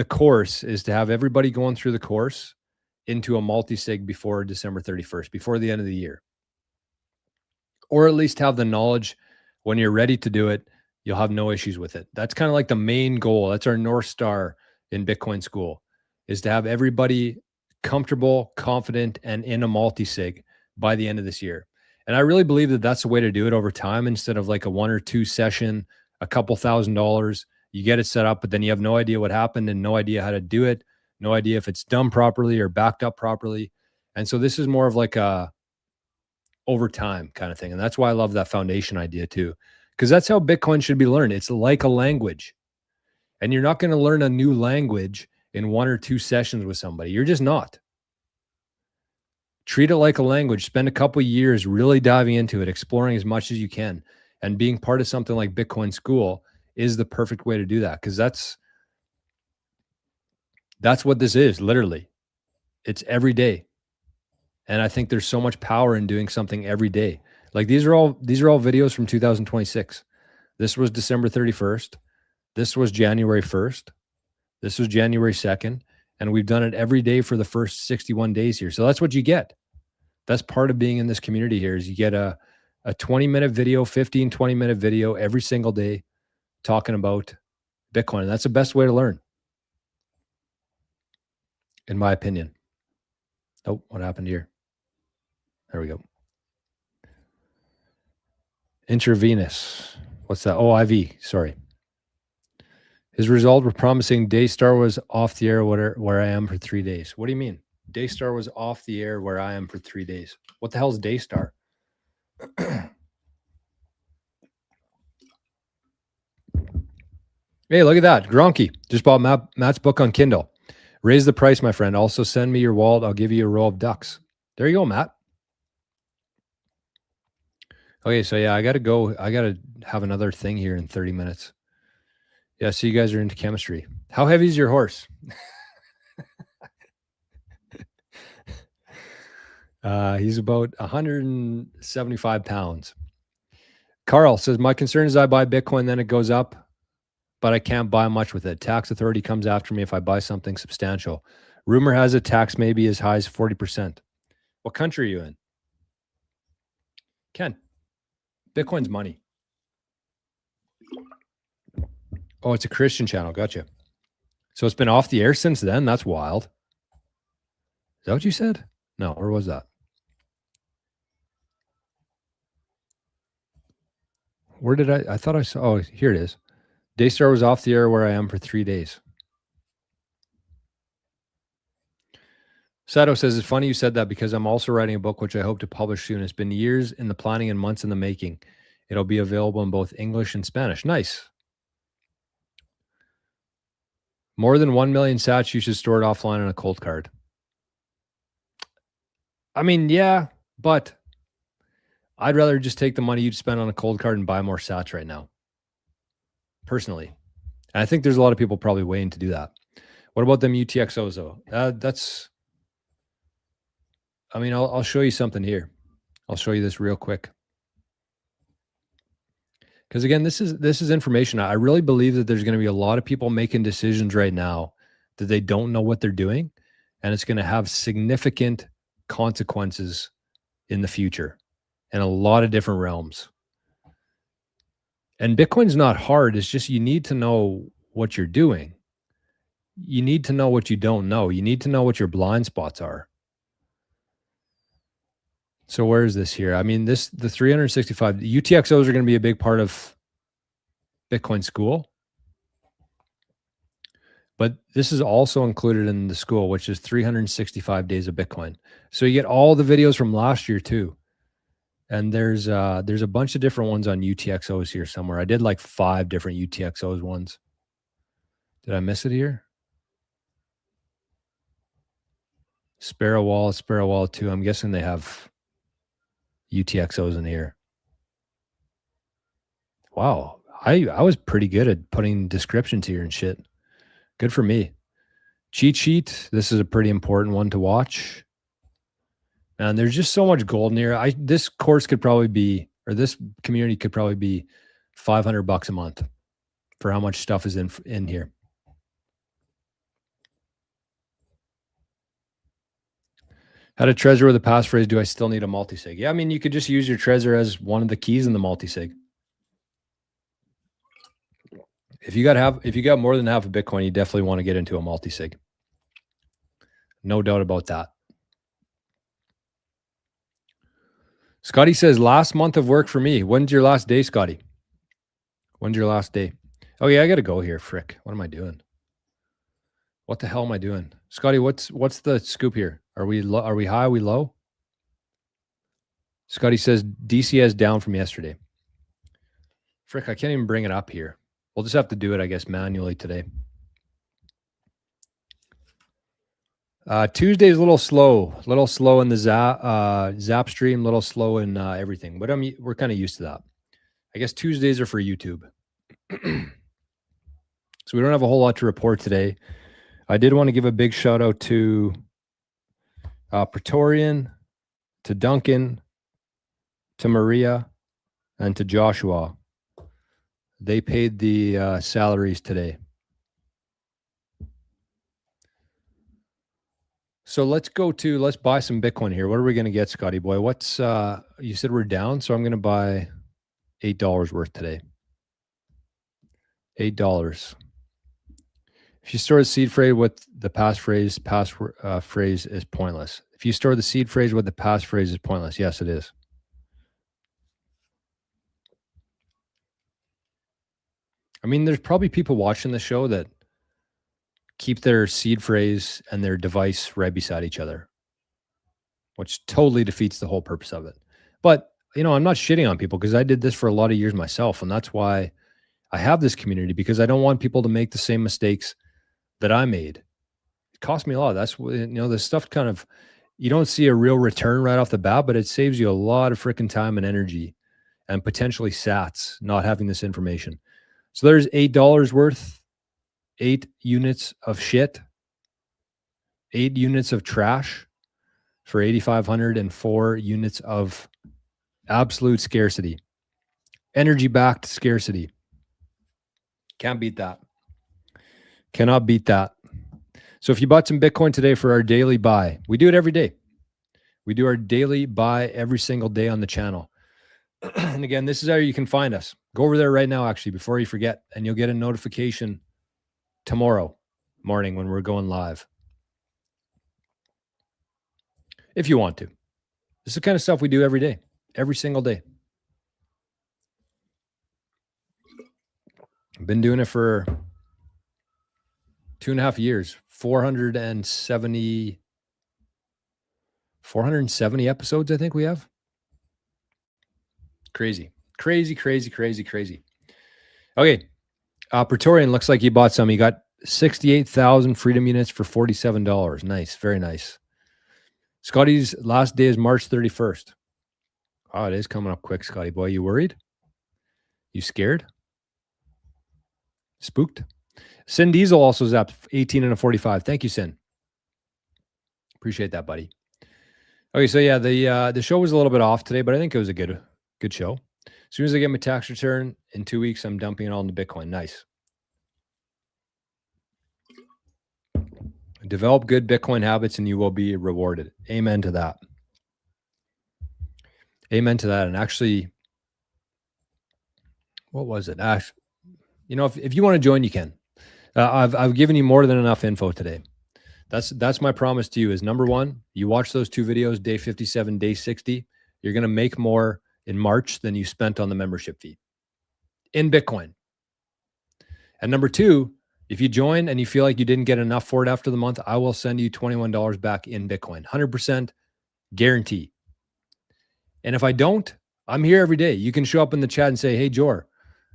course is to have everybody going through the course into a multi-sig before December 31st, before the end of the year. Or at least have the knowledge when you're ready to do it, you'll have no issues with it. That's kind of like the main goal. That's our North Star in Bitcoin School, is to have everybody comfortable, confident, and in a multi-sig by the end of this year. And I really believe that that's the way to do it over time, instead of like a 1 or 2 session, a couple $1,000s. You get it set up, but then you have no idea what happened and no idea how to do it, no idea if it's done properly or backed up properly. And so this is more of like a over time kind of thing. And that's why I love that foundation idea too, because that's how Bitcoin should be learned. It's like a language, and you're not going to learn a new language in 1 or 2 sessions with somebody. You're just not. Treat it like a language. Spend a couple years really diving into it, exploring as much as you can, and being part of something like Bitcoin School is the perfect way to do that, because that's what this is, literally. It's every day. And I think there's so much power in doing something every day. Like these are all videos from 2026. This was December 31st. This was January 1st. This was January 2nd. And we've done it every day for the first 61 days here. So that's what you get. That's part of being in this community here, is you get a 20-minute video, 15, 20-minute video every single day talking about Bitcoin. And that's the best way to learn, in my opinion. Oh, what happened here? There we go. Intravenous. What's that? Oh, IV. Sorry. His result were promising. Daystar was off the air where I am for 3 days. What do you mean? Daystar was off the air where I am for 3 days. What the hell is Daystar? Hey, look at that. Gronky just bought Matt's book on Kindle. Raise the price, my friend. Also send me your wallet. I'll give you a row of ducks. There you go, Matt. Okay, so yeah, I got to go. I got to have another thing here in 30 minutes. Yeah, so you guys are into chemistry. How heavy is your horse? He's about 175 pounds. Carl says, my concern is I buy Bitcoin, then it goes up, but I can't buy much with it. Tax authority comes after me if I buy something substantial. Rumor has it tax may be as high as 40%. What country are you in? Ken, Bitcoin's money. Oh, it's a Christian channel. Gotcha. So it's been off the air since then? That's wild. Is that what you said? No, where was that? Where did I thought I saw, oh, here it is. Daystar was off the air where I am for 3 days. Sato says, it's funny you said that because I'm also writing a book, which I hope to publish soon. It's been years in the planning and months in the making. It'll be available in both English and Spanish. Nice. More than 1 million sats, you should store it offline on a cold card. I mean, yeah, but I'd rather just take the money you'd spend on a cold card and buy more sats right now, personally. And I think there's a lot of people probably waiting to do that. What about them UTXOs though? That's, I mean, I'll show you something here. I'll show you this real quick. Because again, this is information. I really believe that there's going to be a lot of people making decisions right now that they don't know what they're doing, and it's going to have significant consequences in the future in a lot of different realms. And Bitcoin's not hard. It's just you need to know what you're doing. You need to know what you don't know. You need to know what your blind spots are. So where is this here? I mean, the 365 UTXOs are going to be a big part of Bitcoin School. But this is also included in the school, which is 365 days of Bitcoin. So you get all the videos from last year too. And there's a bunch of different ones on UTXOs here somewhere. I did like 5 different UTXOs ones. Did I miss it here? Sparrow Wallet 2. I'm guessing they have UTXOs in here. Wow. I was pretty good at putting descriptions here and shit. Good for me. Cheat sheet. This is a pretty important one to watch. And there's just so much gold in here. This course could probably be, or this community could probably be $500 a month for how much stuff is in here. How to Trezor with a passphrase? Do I still need a multisig? Yeah, I mean, you could just use your Trezor as one of the keys in the multisig. If you got more than half a Bitcoin, you definitely want to get into a multisig. No doubt about that. Scotty says, last month of work for me. When's your last day, Scotty? When's your last day? Oh yeah, I got to go here. Frick. What am I doing? What the hell am I doing? Scotty, what's the scoop here? Are we high? Are we low? Scotty says DCS down from yesterday. Frick, I can't even bring it up here. We'll just have to do it, I guess, manually today. Tuesday's a little slow in the Zap stream, a little slow in everything, but we're kind of used to that. I guess Tuesdays are for YouTube. So we don't have a whole lot to report today. I did want to give a big shout out to Praetorian, to Duncan, to Maria, and to Joshua. They paid the salaries today. So let's buy some Bitcoin here. What are we going to get, Scotty boy? What's you said we're down, so I'm going to buy $8 worth today. $8. If you store the seed phrase with the passphrase is pointless. If you store the seed phrase with the passphrase is pointless. Yes, it is. I mean, there's probably people watching the show that keep their seed phrase and their device right beside each other, which totally defeats the whole purpose of it. But, I'm not shitting on people because I did this for a lot of years myself. And that's why I have this community, because I don't want people to make the same mistakes that I made. It cost me a lot. That's what, this stuff kind of, you don't see a real return right off the bat, but it saves you a lot of freaking time and energy and potentially sats not having this information. So there's $8 worth, 8 units of shit, 8 units of trash for 8,500 and 4 units of absolute scarcity, energy-backed scarcity. Can't beat that. Cannot beat that. So if you bought some Bitcoin today for our daily buy, we do it every day. We do our daily buy every single day on the channel. And again, this is how you can find us. Go over there right now, actually, before you forget, and you'll get a notification tomorrow morning when we're going live. If you want to. This is the kind of stuff we do every day, every single day. I've been doing it for 2.5 years, 470 episodes, I think we have. Crazy. Okay. Praetorian looks like he bought some. He got 68,000 freedom units for $47. Nice. Very nice. Scotty's last day is March 31st. Oh, it is coming up quick, Scotty boy. You worried? You scared? Spooked? Sin Diesel also zapped 18 and a 45. Thank you, Sin. Appreciate that, buddy. Okay, so yeah, the show was a little bit off today, but I think it was a good show. As soon as I get my tax return in 2 weeks, I'm dumping it all into Bitcoin. Nice. Develop good Bitcoin habits and you will be rewarded. Amen to that. Amen to that. And actually, what was it? If you want to join, you can. I've given you more than enough info today. That's my promise to you is, number one, you watch those 2 videos, day 57, day 60, you're going to make more in March than you spent on the membership fee in Bitcoin. And number 2, if you join and you feel like you didn't get enough for it after the month, I will send you $21 back in Bitcoin. 100% guarantee. And if I don't, I'm here every day. You can show up in the chat and say, hey, Jor,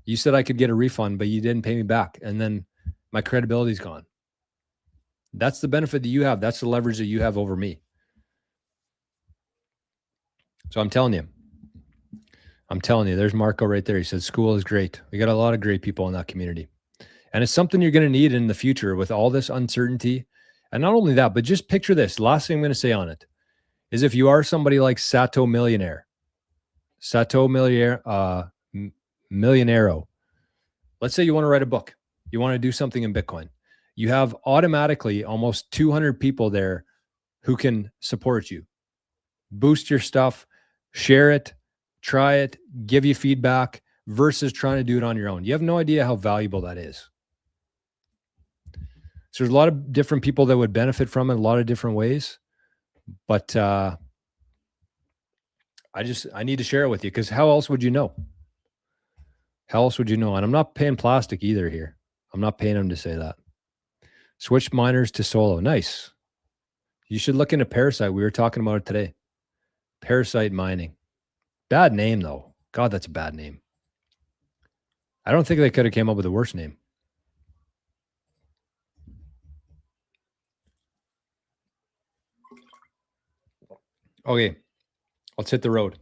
you said I could get a refund, but you didn't pay me back. And then my credibility is gone. That's the benefit that you have. That's the leverage that you have over me. So I'm telling you, there's Marco right there. He said, school is great. We got a lot of great people in that community. And it's something you're going to need in the future with all this uncertainty. And not only that, but just picture this. Last thing I'm going to say on it is, if you are somebody like Sato Millionero, let's say you want to write a book. You want to do something in Bitcoin. You have automatically almost 200 people there who can support you. Boost your stuff, share it, try it, give you feedback, versus trying to do it on your own. You have no idea how valuable that is. So there's a lot of different people that would benefit from it, a lot of different ways. But I need to share it with you, because how else would you know? How else would you know? And I'm not paying plastic either here. I'm not paying them to say that. Switch miners to solo. Nice. You should look into Parasite. We were talking about it today. Parasite mining. Bad name, though. God, that's a bad name. I don't think they could have came up with a worse name. Okay, let's hit the road.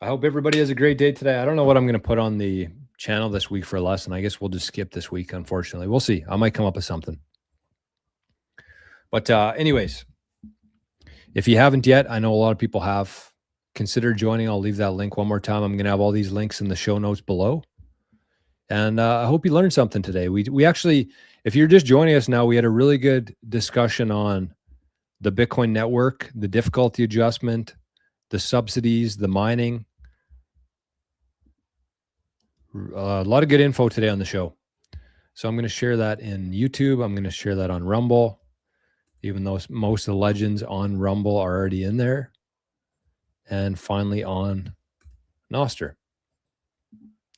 I hope everybody has a great day today. I don't know what I'm going to put on the channel this week for a lesson. I guess we'll just skip this week, unfortunately. We'll see. I might come up with something. But anyways, if you haven't yet, I know a lot of people have. Consider joining. I'll leave that link one more time. I'm going to have all these links in the show notes below. And I hope you learned something today. We actually, if you're just joining us now, we had a really good discussion on the Bitcoin network, the difficulty adjustment, the subsidies, the mining. A lot of good info today on the show. So I'm going to share that in YouTube. I'm going to share that on Rumble, even though most of the legends on Rumble are already in there. And finally on Nostr.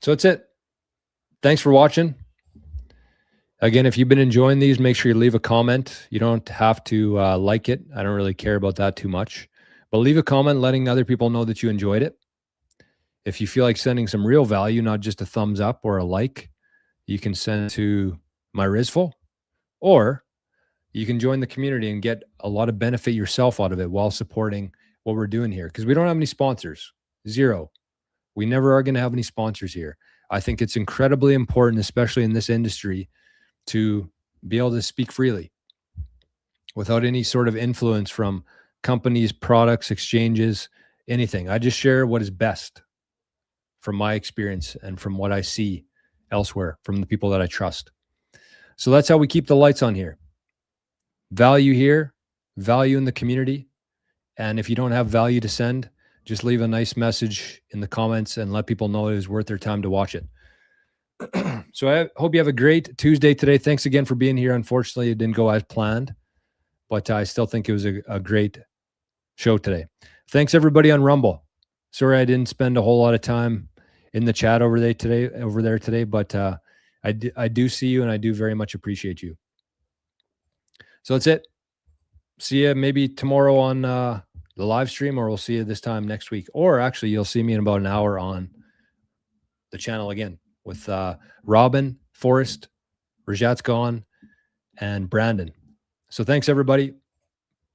So that's it. Thanks for watching. Again, if you've been enjoying these, make sure you leave a comment. You don't have to like it. I don't really care about that too much. But leave a comment letting other people know that you enjoyed it. If you feel like sending some real value, not just a thumbs up or a like, you can send it to my Rizful, or you can join the community and get a lot of benefit yourself out of it while supporting what we're doing here. Because we don't have any sponsors. Zero. We never are going to have any sponsors here. I think it's incredibly important, especially in this industry, to be able to speak freely without any sort of influence from companies, products, exchanges, anything. I just share what is best from my experience and from what I see elsewhere from the people that I trust. So that's how we keep the lights on here. Value here, value in the community. And if you don't have value to send, just leave a nice message in the comments and let people know it is worth their time to watch it. So I hope you have a great Tuesday today. Thanks again for being here. Unfortunately, it didn't go as planned, but I still think it was a great show today. Thanks everybody on Rumble. Sorry I didn't spend a whole lot of time in the chat over there today, but I do see you and I do very much appreciate you. So that's it. See you maybe tomorrow on the live stream, or we'll see you this time next week. Or actually, you'll see me in about an hour on the channel again with Robin, Forrest, Rajat's gone, and Brandon. So thanks, everybody.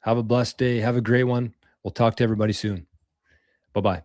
Have a blessed day. Have a great one. We'll talk to everybody soon. Bye-bye.